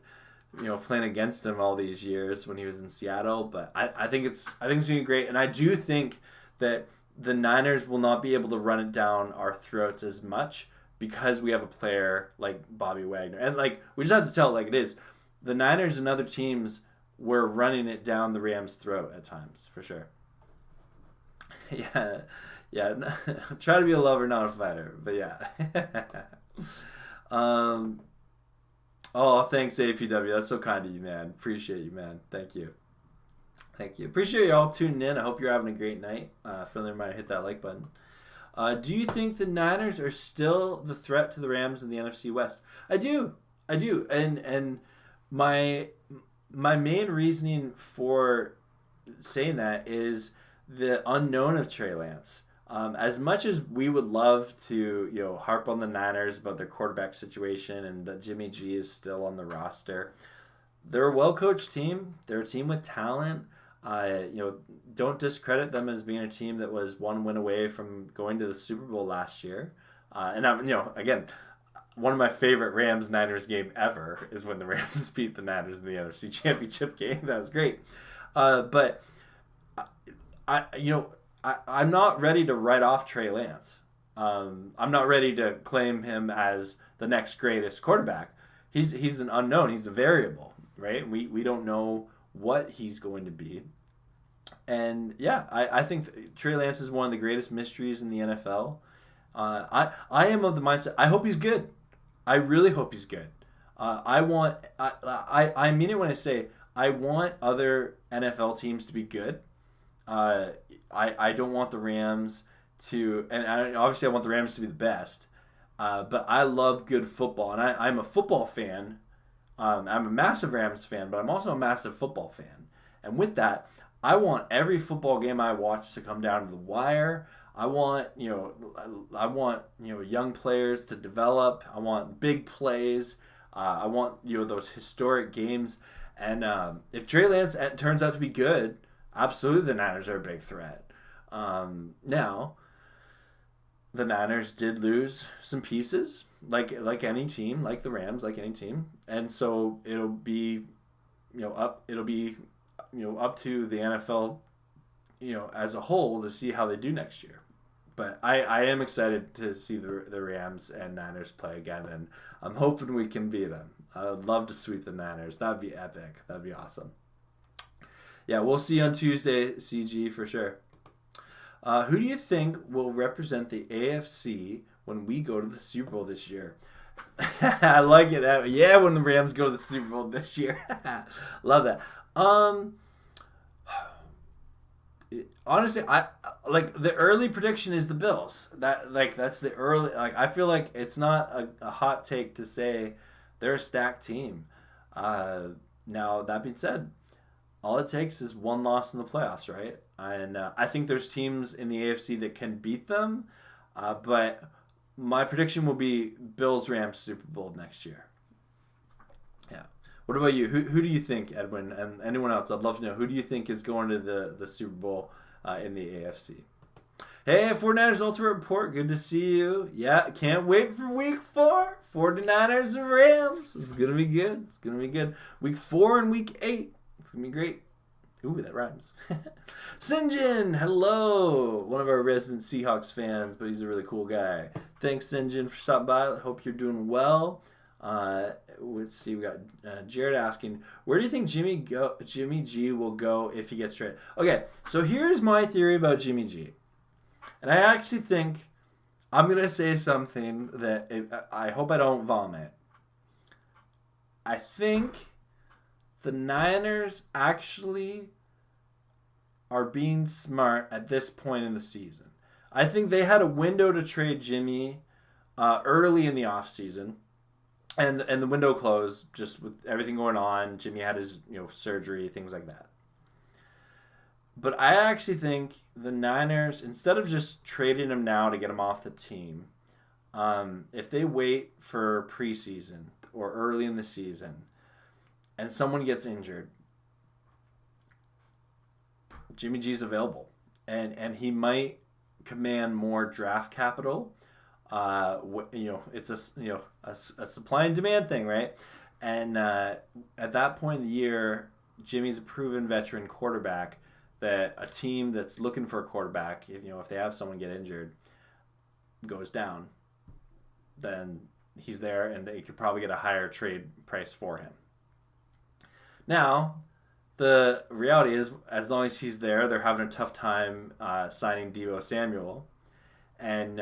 Speaker 1: playing against him all these years when he was in Seattle, but I think it's going to be great. And I do think that the Niners will not be able to run it down our throats as much because we have a player like Bobby Wagner. And we just have to tell it like it is. The Niners and other teams were running it down the Rams' throat at times, for sure. Yeah, try to be a lover, not a fighter. But yeah. Thanks, APW. That's so kind of you, man. Appreciate you, man. Thank you. Appreciate you all tuning in. I hope you're having a great night. Friendly reminder, hit that like button. Do you think the Niners are still the threat to the Rams in the NFC West? I do. And my main reasoning for saying that is the unknown of Trey Lance. As much as we would love to, harp on the Niners about their quarterback situation and that Jimmy G is still on the roster, they're a well-coached team. They're a team with talent. Don't discredit them as being a team that was one win away from going to the Super Bowl last year. And again, one of my favorite Rams-Niners game ever is when the Rams beat the Niners in the NFC Championship game. That was great. But I'm not ready to write off Trey Lance. I'm not ready to claim him as the next greatest quarterback. He's an unknown. He's a variable, right? We don't know what he's going to be. And I think Trey Lance is one of the greatest mysteries in the NFL. I am of the mindset. I hope he's good. I really hope he's good. I mean it when I say I want other NFL teams to be good. I don't want the Rams to, and obviously I want the Rams to be the best. But I love good football, and I'm a football fan. I'm a massive Rams fan, but I'm also a massive football fan. And with that, I want every football game I watch to come down to the wire. I want young players to develop. I want big plays. I want those historic games. And if Trey Lance turns out to be good, absolutely the Niners are a big threat. Now, the Niners did lose some pieces, like any team, like the Rams, like any team, and so it'll be up to the NFL, as a whole to see how they do next year. But I am excited to see the Rams and Niners play again, and I'm hoping we can beat them. I would love to sweep the Niners. That'd be epic. That'd be awesome. Yeah, we'll see you on Tuesday, CG, for sure. Who do you think will represent the AFC when we go to the Super Bowl this year? I like it. Yeah, when the Rams go to the Super Bowl this year. Love that. Honestly, I like the early prediction is the Bills. That's the early. I feel like it's not a hot take to say they're a stacked team. Now that being said, all it takes is one loss in the playoffs, right? And I think there's teams in the AFC that can beat them, but my prediction will be Bills-Rams Super Bowl next year. Yeah. What about you? Who do you think, Edwin, and anyone else? I'd love to know. Who do you think is going to the Super Bowl in the AFC? Hey, 49ers Ultimate Report. Good to see you. Yeah, can't wait for Week 4. 49ers and Rams. It's going to be good. It's going to be good. Week 4 and Week 8. It's going to be great. Ooh, that rhymes. Sinjin, hello. One of our resident Seahawks fans, but he's a really cool guy. Thanks, Sinjin, for stopping by. I hope you're doing well. Let's see. We got Jared asking, where do you think Jimmy G will go if he gets traded? Okay, so here's my theory about Jimmy G. And I actually think I'm going to say something that I hope I don't vomit. I think the Niners actually are being smart at this point in the season. I think they had a window to trade Jimmy early in the offseason. And the window closed just with everything going on. Jimmy had his surgery, things like that. But I actually think the Niners, instead of just trading him now to get him off the team, if they wait for preseason or early in the season and someone gets injured, Jimmy G's available. And he might command more draft capital. It's a supply and demand thing, right? And at that point in the year, Jimmy's a proven veteran quarterback that a team that's looking for a quarterback, if they have someone get injured, goes down, then he's there and they could probably get a higher trade price for him. Now, the reality is, as long as he's there, they're having a tough time signing Deebo Samuel. And,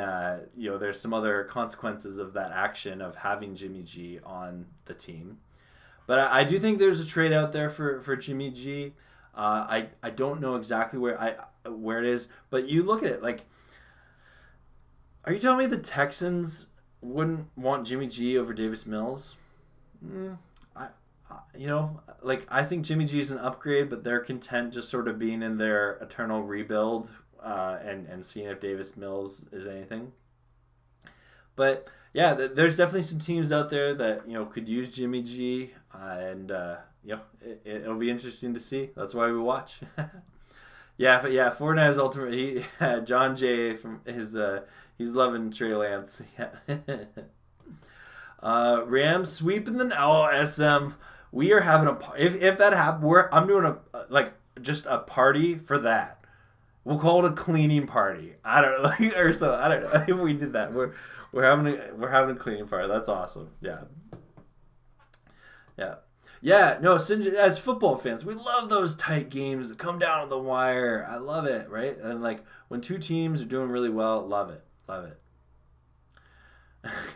Speaker 1: there's some other consequences of that action of having Jimmy G on the team. But I do think there's a trade out there for Jimmy G. I don't know exactly where it is, but you look at it, like, are you telling me the Texans wouldn't want Jimmy G over Davis Mills? I think Jimmy G is an upgrade, but they're content just sort of being in their eternal rebuild and seeing if Davis Mills is anything. But yeah, there's definitely some teams out there that could use Jimmy G, and it'll be interesting to see. That's why we watch. Yeah, 49ers Ultimate. John Jay from he's loving Trey Lance. Rams sweeping the SM. We are having if that happens, I'm doing just a party for that. We'll call it a cleaning party. I don't know, or so I don't know if we did that. We're having a cleaning party. That's awesome. Yeah. No, as football fans, we love those tight games that come down to the wire. I love it, right? And when two teams are doing really well, love it.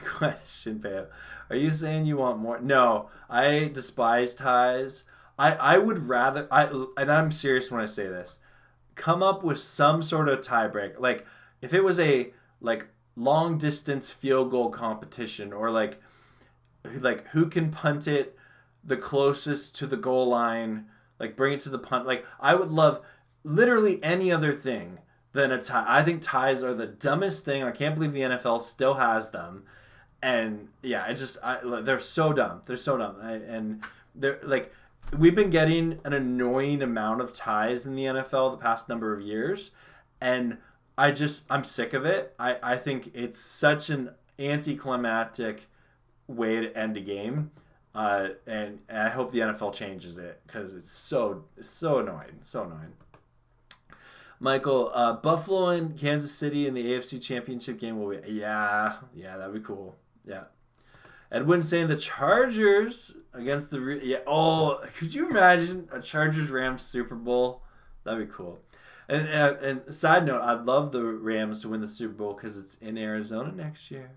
Speaker 1: Question, Pam. Are you saying you want more? No, I despise ties. I would rather and I'm serious when I say this. Come up with some sort of tiebreak. Like if it was a like long distance field goal competition or like who can punt it the closest to the goal line, like bring it to the punt. Like I would love literally any other thing than a tie. I think ties are the dumbest thing. I can't believe the NFL still has them. And yeah, they're so dumb. They're so dumb. And they're like we've been getting an annoying amount of ties in the NFL the past number of years, and I'm sick of it. I think it's such an anticlimactic way to end a game, and I hope the NFL changes it because it's so annoying, so annoying. Michael, Buffalo and Kansas City in the AFC Championship game will be that'd be cool. Yeah. Edwin saying the Chargers against the could you imagine a Chargers Rams Super Bowl? That'd be cool. And side note, I'd love the Rams to win the Super Bowl because it's in Arizona next year,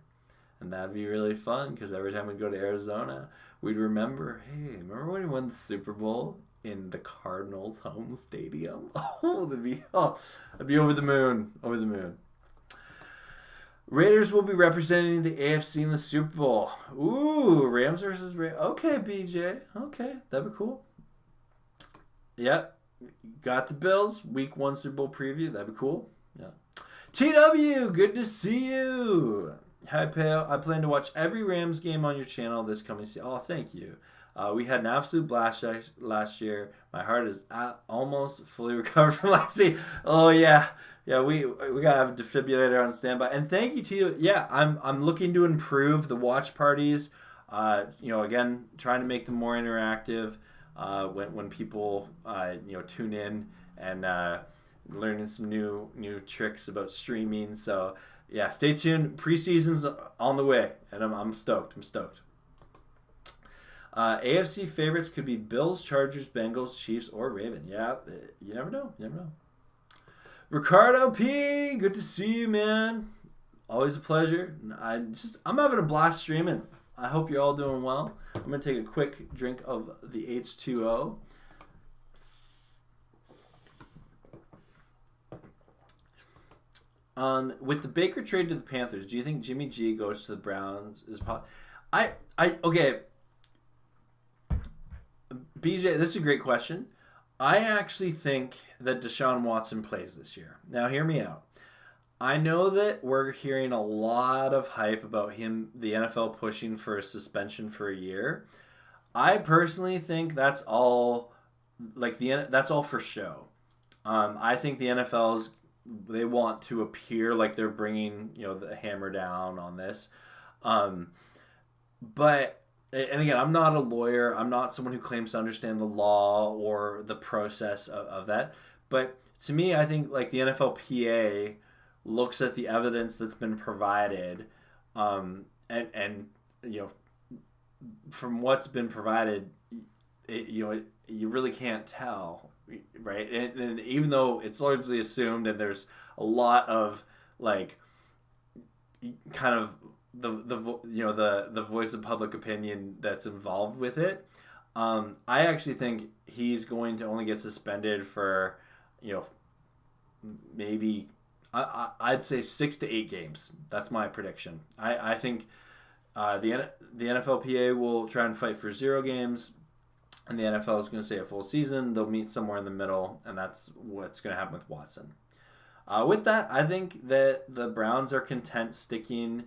Speaker 1: and that'd be really fun because every time we go to Arizona, we'd remember when we won the Super Bowl in the Cardinals' home stadium? I'd be over the moon, over the moon. Raiders will be representing the AFC in the Super Bowl. Ooh, Rams versus Raiders. Okay, BJ. Okay, that'd be cool. Yep. Got the Bills. Week 1 Super Bowl preview. That'd be cool. Yeah. TW, good to see you. Hi, Pale. I plan to watch every Rams game on your channel this coming season. Oh, thank you. We had an absolute blast last year. My heart is almost fully recovered from last season. Oh, yeah. Yeah, we gotta have a defibrillator on standby. And thank you to you. Yeah, I'm looking to improve the watch parties. Again, trying to make them more interactive. When people tune in and learning some new tricks about streaming. So yeah, stay tuned. Preseason's on the way, and I'm stoked. AFC favorites could be Bills, Chargers, Bengals, Chiefs, or Ravens. Yeah, you never know. Ricardo P, good to see you, man. Always a pleasure. I'm having a blast streaming. I hope you're all doing well. I'm gonna take a quick drink of the H2O. With the Baker trade to the Panthers, do you think Jimmy G goes to the Browns? Okay. BJ, this is a great question. I actually think that Deshaun Watson plays this year. Now, hear me out. I know that we're hearing a lot of hype about him, the NFL pushing for a suspension for a year. I personally think that's all for show. I think the NFL's they want to appear like they're bringing the hammer down on this, but. And again, I'm not a lawyer. I'm not someone who claims to understand the law or the process of that. But to me, I think like the NFLPA looks at the evidence that's been provided, and from what's been provided, you really can't tell, right? And even though it's largely assumed, and there's a lot of like kind of the voice of public opinion that's involved with it. I actually think he's going to only get suspended for, maybe I'd say 6 to 8 games. That's my prediction. I think the NFLPA will try and fight for 0 games, and the NFL is going to say a full season. They'll meet somewhere in the middle, and that's what's going to happen with Watson. With that, I think that the Browns are content sticking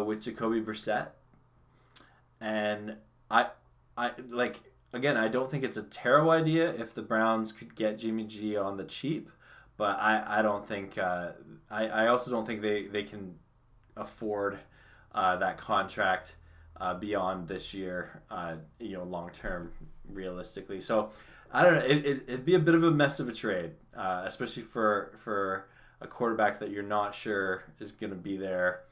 Speaker 1: with Jacoby Brissett, and I don't think it's a terrible idea if the Browns could get Jimmy G on the cheap, but I don't think I also don't think they can afford that contract beyond this year, long term realistically. So I don't know. It'd be a bit of a mess of a trade, especially for a quarterback that you're not sure is going to be there.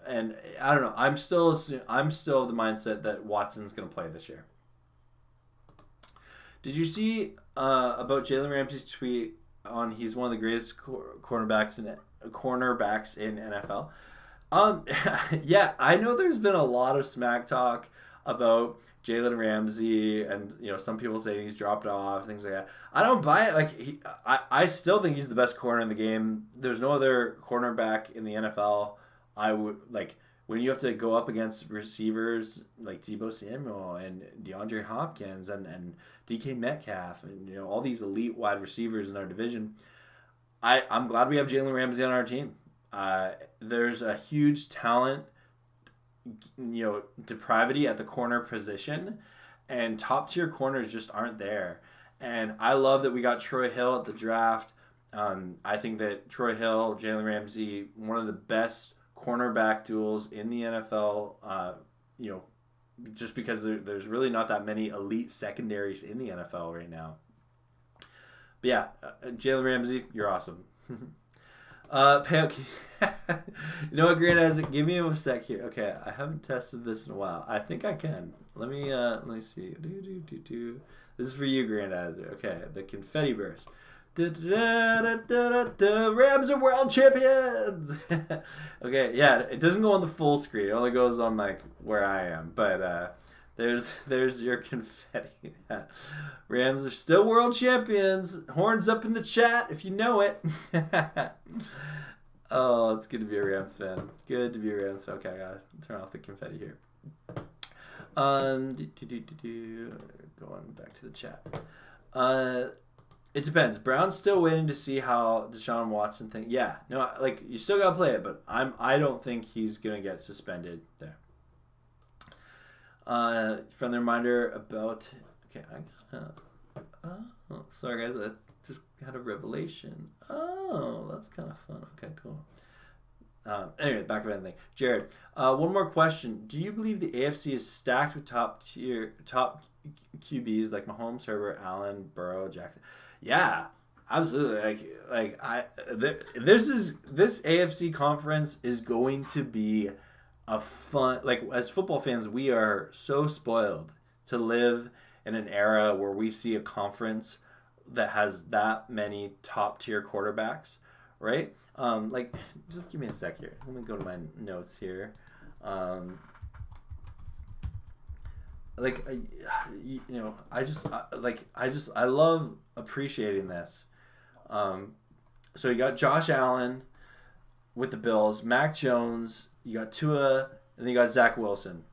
Speaker 1: And I don't know. I'm still of the mindset that Watson's going to play this year. Did you see about Jalen Ramsey's tweet on he's one of the greatest cornerbacks in NFL? Um, yeah, I know there's been a lot of smack talk about Jalen Ramsey, and some people say he's dropped off, things like that. I don't buy it. Like I still think he's the best corner in the game. There's no other cornerback in the NFL. I would like when you have to go up against receivers like Deebo Samuel and DeAndre Hopkins and DK Metcalf and all these elite wide receivers in our division. I'm glad we have Jalen Ramsey on our team. There's a huge talent, depravity at the corner position, and top tier corners just aren't there. And I love that we got Troy Hill at the draft. I think that Troy Hill, Jalen Ramsey, one of the best cornerback duels in the NFL. Just because there's really not that many elite secondaries in the NFL right now. But yeah, Jalen Ramsey, you're awesome. Pale, you know what, Grant Isaac? Give me a sec here. Okay, I haven't tested this in a while. I think I can. Let me see. This is for you, Grant Isaac. Okay, the confetti burst. The Rams are world champions. Okay, yeah, it doesn't go on the full screen. It only goes on like where I am. But there's your confetti. Rams are still world champions. Horns up in the chat if you know it. Oh, it's good to be a Rams fan. Good to be a Rams fan. Okay, I gotta turn off the confetti here. Going back to the chat. It depends. Brown's still waiting to see how Deshaun Watson thinks. Yeah, no, like you still gotta play it, but I don't think he's gonna get suspended there. Friendly reminder about. Okay, sorry guys, I just had a revelation. Oh, that's kind of fun. Okay, cool. Anyway, back of anything. Jared, one more question. Do you believe the AFC is stacked with top QBs like Mahomes, Herbert, Allen, Burrow, Jackson? Yeah, absolutely. This AFC conference is going to be a fun. Like as football fans, we are so spoiled to live in an era where we see a conference that has that many top tier quarterbacks, right? Just give me a sec here. Let me go to my notes here. I love appreciating this. So you got Josh Allen with the Bills, Mac Jones, you got Tua, and then you got Zach Wilson.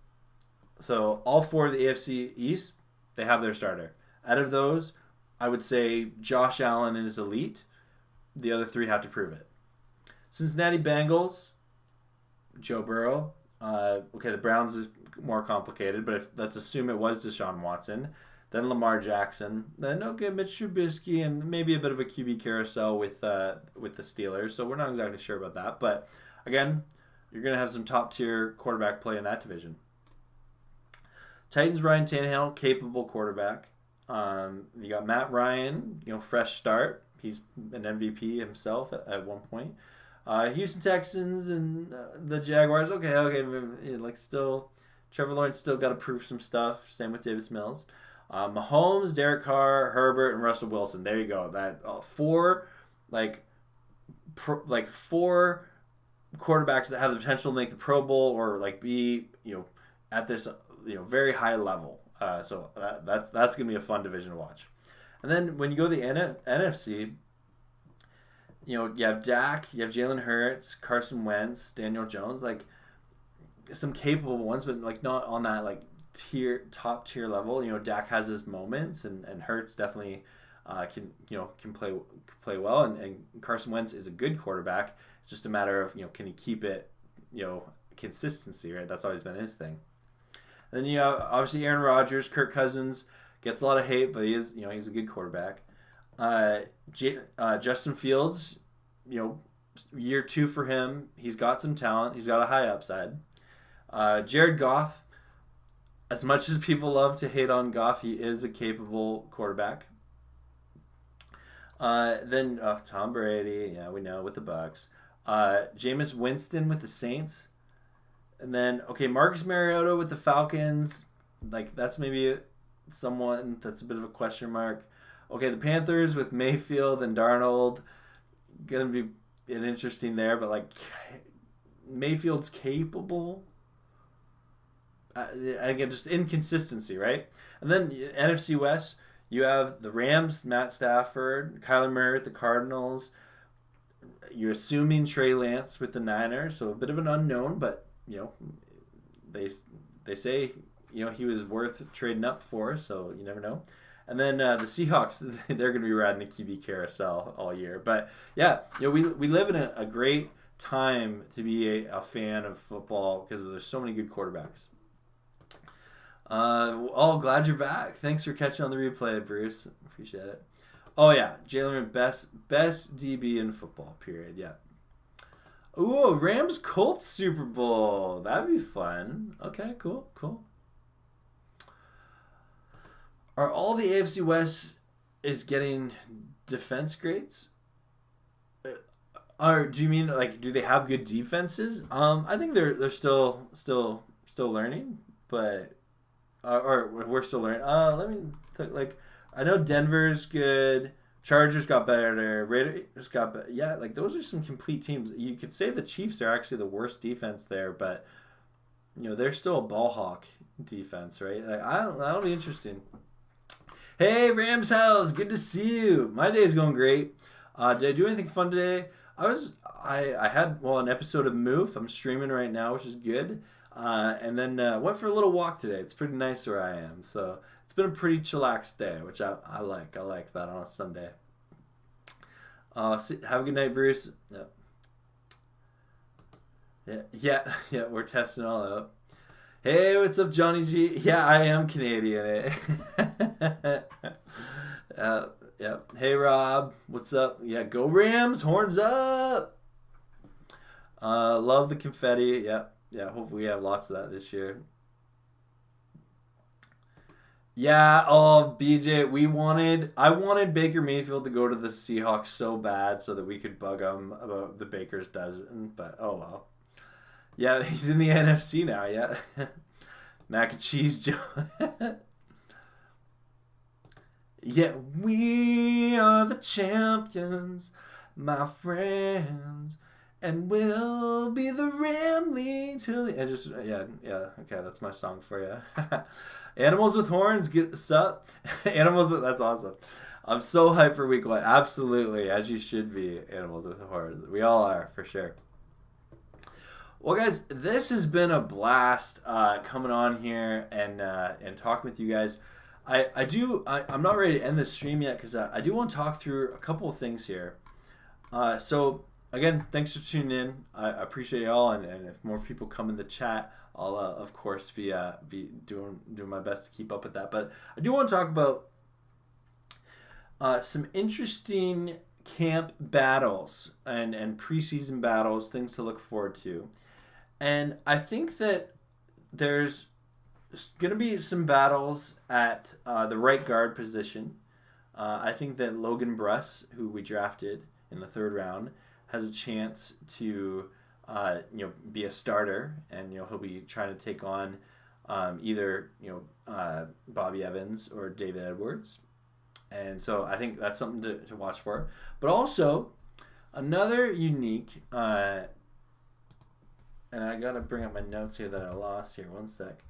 Speaker 1: So all four of the AFC East, they have their starter. Out of those, I would say Josh Allen is elite. The other three have to prove it. Cincinnati Bengals, Joe Burrow. The Browns is more complicated, but let's assume it was Deshaun Watson. Then Lamar Jackson. Then Mitch Trubisky, and maybe a bit of a QB carousel with the Steelers. So we're not exactly sure about that. But again, you're going to have some top tier quarterback play in that division. Titans, Ryan Tannehill, capable quarterback. You got Matt Ryan, fresh start. He's an MVP himself at one point. Houston Texans and the Jaguars. Okay. Still, Trevor Lawrence still got to prove some stuff. Same with Davis Mills. Mahomes, Derek Carr, Herbert, and Russell Wilson. There you go. That four quarterbacks that have the potential to make the Pro Bowl or be at this very high level. So that's gonna be a fun division to watch. And then when you go to the NFC, you have Dak, you have Jalen Hurts, Carson Wentz, Daniel Jones, some capable ones, but not on that top tier level. Dak has his moments, and Hurts definitely can play well, and Carson Wentz is a good quarterback. It's just a matter of can he keep it consistency, right? That's always been his thing. And then you have obviously Aaron Rodgers, Kirk Cousins gets a lot of hate, but he is he's a good quarterback. Justin Fields, year 2 for him. He's got some talent. He's got a high upside. Jared Goff, as much as people love to hate on Goff, he is a capable quarterback. Then Tom Brady, yeah, we know, with the Bucks. Jameis Winston with the Saints. And then, Marcus Mariota with the Falcons. That's maybe someone that's a bit of a question mark. The Panthers with Mayfield and Darnold. Going to be an interesting there, but Mayfield's capable. Again, just inconsistency, right? And then NFC West, you have the Rams, Matt Stafford, Kyler Murray with the Cardinals. You're assuming Trey Lance with the Niners, so a bit of an unknown, but they say he was worth trading up for, so you never know. And then the Seahawks, they're going to be riding the QB carousel all year. But yeah, we live in a great time to be a fan of football because there's so many good quarterbacks. Glad you're back. Thanks for catching on the replay, Bruce. Appreciate it. Oh yeah, Jalen best DB in football. Period. Yeah. Ooh, Rams Colts Super Bowl. That'd be fun. Okay, cool. Are all the AFC West is getting defense grades? Or do you mean do they have good defenses? I think they're still learning, but or we're still learning. Let me think, I know Denver's good. Chargers got better. Raiders got better. Yeah, those are some complete teams. You could say the Chiefs are actually the worst defense there, but they're still a ball hawk defense, right? That'll be interesting. Hey, Rams House, good to see you. My day is going great. Did I do anything fun today? I had an episode of Move. I'm streaming right now, which is good. And then went for a little walk today. It's pretty nice where I am, so it's been a pretty chillaxed day, which I like. I like that on a Sunday. Have a good night, Bruce. Yeah. We're testing it all out. Hey, what's up, Johnny G? Yeah, I am Canadian. Yeah. Hey, Rob. What's up? Yeah, go Rams. Horns up. Love the confetti. Yeah. Hopefully we have lots of that this year. Yeah. Oh, BJ, I wanted Baker Mayfield to go to the Seahawks so bad so that we could bug him about the Baker's dozen. But oh well. Yeah, he's in the NFC now. Yeah. Mac and cheese, Joe. Yeah, we are the champions, my friends, and we'll be the Ramley till the end. Okay, that's my song for you. Animals with horns, get sup. That's awesome. I'm so hyped for week 1. Absolutely, as you should be. Animals with horns, we all are for sure. Well, guys, this has been a blast coming on here and talking with you guys. I'm not ready to end this stream yet because I do want to talk through a couple of things here. So again, thanks for tuning in. I appreciate y'all, and if more people come in the chat, I'll of course be doing my best to keep up with that. But I do want to talk about some interesting camp battles and preseason battles, things to look forward to. And I think that there's going to be some battles at the right guard position. I think that Logan Bruss, who we drafted in the 3rd round, has a chance to be a starter, and he'll be trying to take on either Bobby Evans or David Edwards. And so I think that's something to watch for. But also another unique and I gotta bring up my notes here that I lost here. One sec.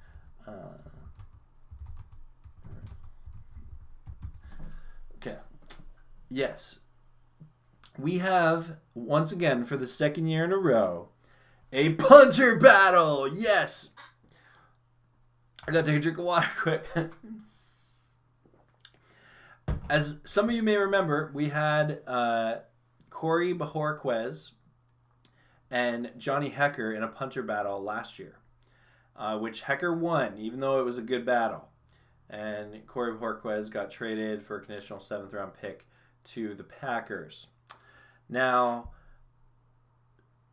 Speaker 1: Okay. Yes. We have, once again, for the 2nd year in a row, a punter battle. Yes. I gotta take a drink of water quick. As some of you may remember, we had Corey Bajorquez and Johnny Hecker in a punter battle last year, which Hecker won, even though it was a good battle. And Corey Bajorquez got traded for a conditional 7th round pick to the Packers. Now,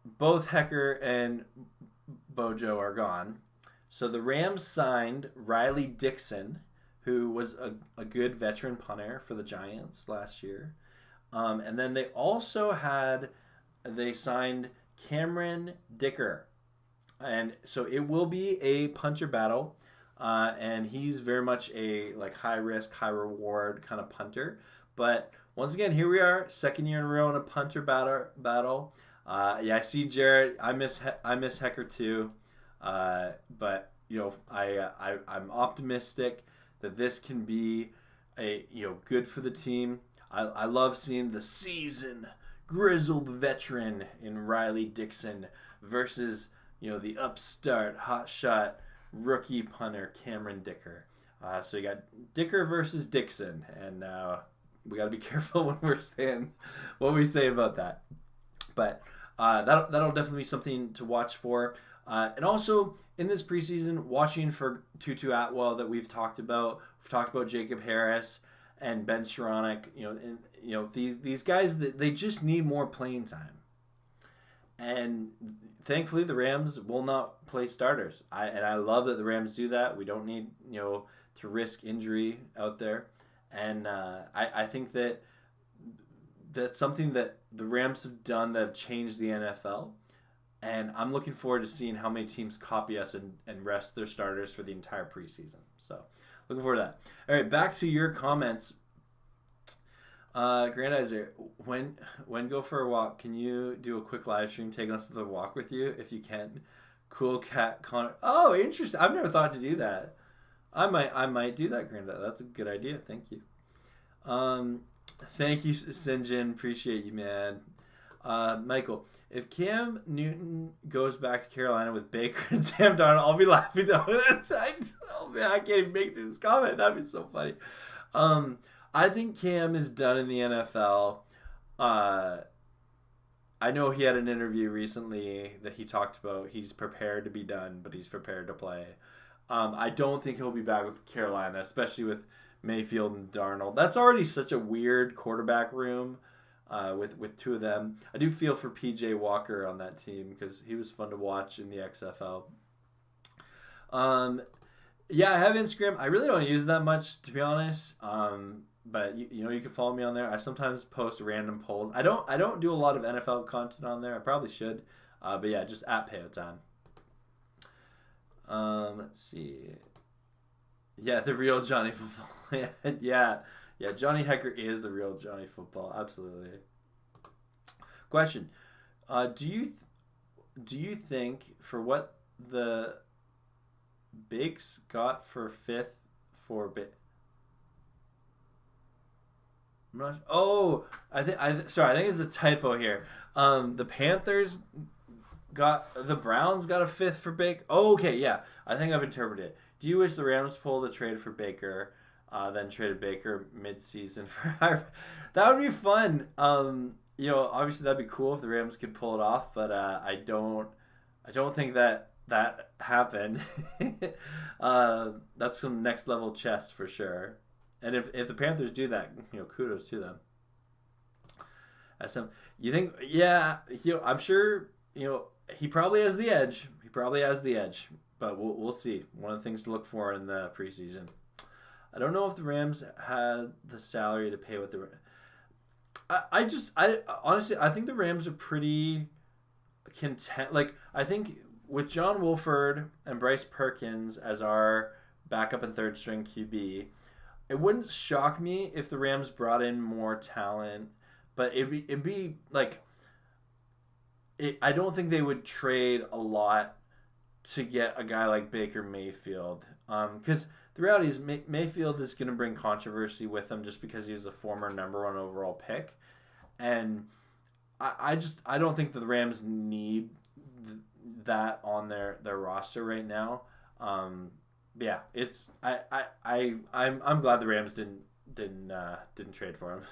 Speaker 1: both Hecker and Bojo are gone. So the Rams signed Riley Dixon, who was a good veteran punter for the Giants last year. And then they also signed Cameron Dicker. And so it will be a punter battle. And he's very much a high risk, high reward kind of punter. But once again, here we are, 2nd year in a row in a punter battle. Yeah, I see Jarrett. I miss Hecker too. But I'm optimistic that this can be good for the team. I love seeing the seasoned, grizzled veteran in Riley Dixon versus the upstart, hotshot rookie punter Cameron Dicker. So you got Dicker versus Dixon, and we got to be careful when we're saying what we say about that. But that'll definitely be something to watch for. And also in this preseason, watching for Tutu Atwell that we've talked about. We've talked about Jacob Harris and Ben Skoranek. These guys, they just need more playing time. And thankfully, the Rams will not play starters. I love that the Rams do that. We don't need to risk injury out there. And I think that that's something that the Rams have done that have changed the NFL. And I'm looking forward to seeing how many teams copy us and rest their starters for the entire preseason. So, looking forward to that. All right, back to your comments. Grandizer, when go for a walk, can you do a quick live stream taking us to the walk with you if you can? Cool cat Connor. Oh, interesting. I've never thought to do that. I might do that, Grandizer. That's a good idea. Thank you. Thank you, Sinjin. Appreciate you, man. Michael, if Cam Newton goes back to Carolina with Baker and Sam Darnold, I'll be laughing though. Oh man, I can't even make this comment. That'd be so funny. I think Cam is done in the NFL. I know he had an interview recently that he talked about. He's prepared to be done, but he's prepared to play. I don't think he'll be back with Carolina, especially with Mayfield and Darnold. That's already such a weird quarterback room with two of them. I do feel for P.J. Walker on that team because he was fun to watch in the XFL. Yeah, I have Instagram. I really don't use it that much, to be honest. But you can follow me on there. I sometimes post random polls. I don't do a lot of NFL content on there. I probably should. But yeah, just at Payo Time. Let's see. Yeah, the real Johnny Football. yeah, Johnny Hecker is the real Johnny Football. Absolutely. Question: Do you think for what the Bakes got for fifth for I think it's a typo here. The Panthers the Browns got a fifth for Baker. Oh, okay, yeah. I think I've interpreted it. Do you wish the Rams pulled the trade for Baker, then traded Baker mid-season for that would be fun. Obviously that'd be cool if the Rams could pull it off, but I don't think that happened. That's some next level chess for sure. And if the Panthers do that, kudos to them. You think? Yeah, I'm sure. He probably has the edge. But we'll see. One of the things to look for in the preseason. I don't know if the Rams had the salary to pay what the. I honestly I think the Rams are pretty content. Like I think with John Wolford and Bryce Perkins as our backup and third string QB, it wouldn't shock me if the Rams brought in more talent. But it'd be like. I don't think they would trade a lot to get a guy like Baker Mayfield. Because the reality is Mayfield is going to bring controversy with him just because he was a former number one overall pick. And I don't think the Rams need that on their roster right now. Yeah, I'm glad the Rams didn't trade for him.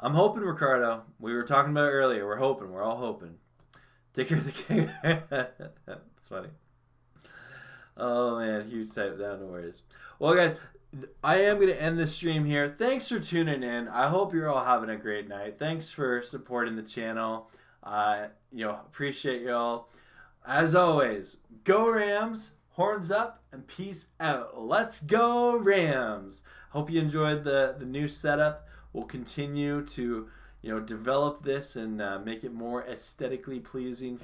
Speaker 1: I'm hoping, Ricardo. We were talking about it earlier. We're hoping. We're all hoping. Dicker the King. That's funny. Oh, man. Huge type. No worries. Well, guys, I am going to end this stream here. Thanks for tuning in. I hope you're all having a great night. Thanks for supporting the channel. Appreciate y'all. As always, go Rams. Horns up and peace out. Let's go Rams. Hope you enjoyed the new setup. We'll continue to develop this and make it more aesthetically pleasing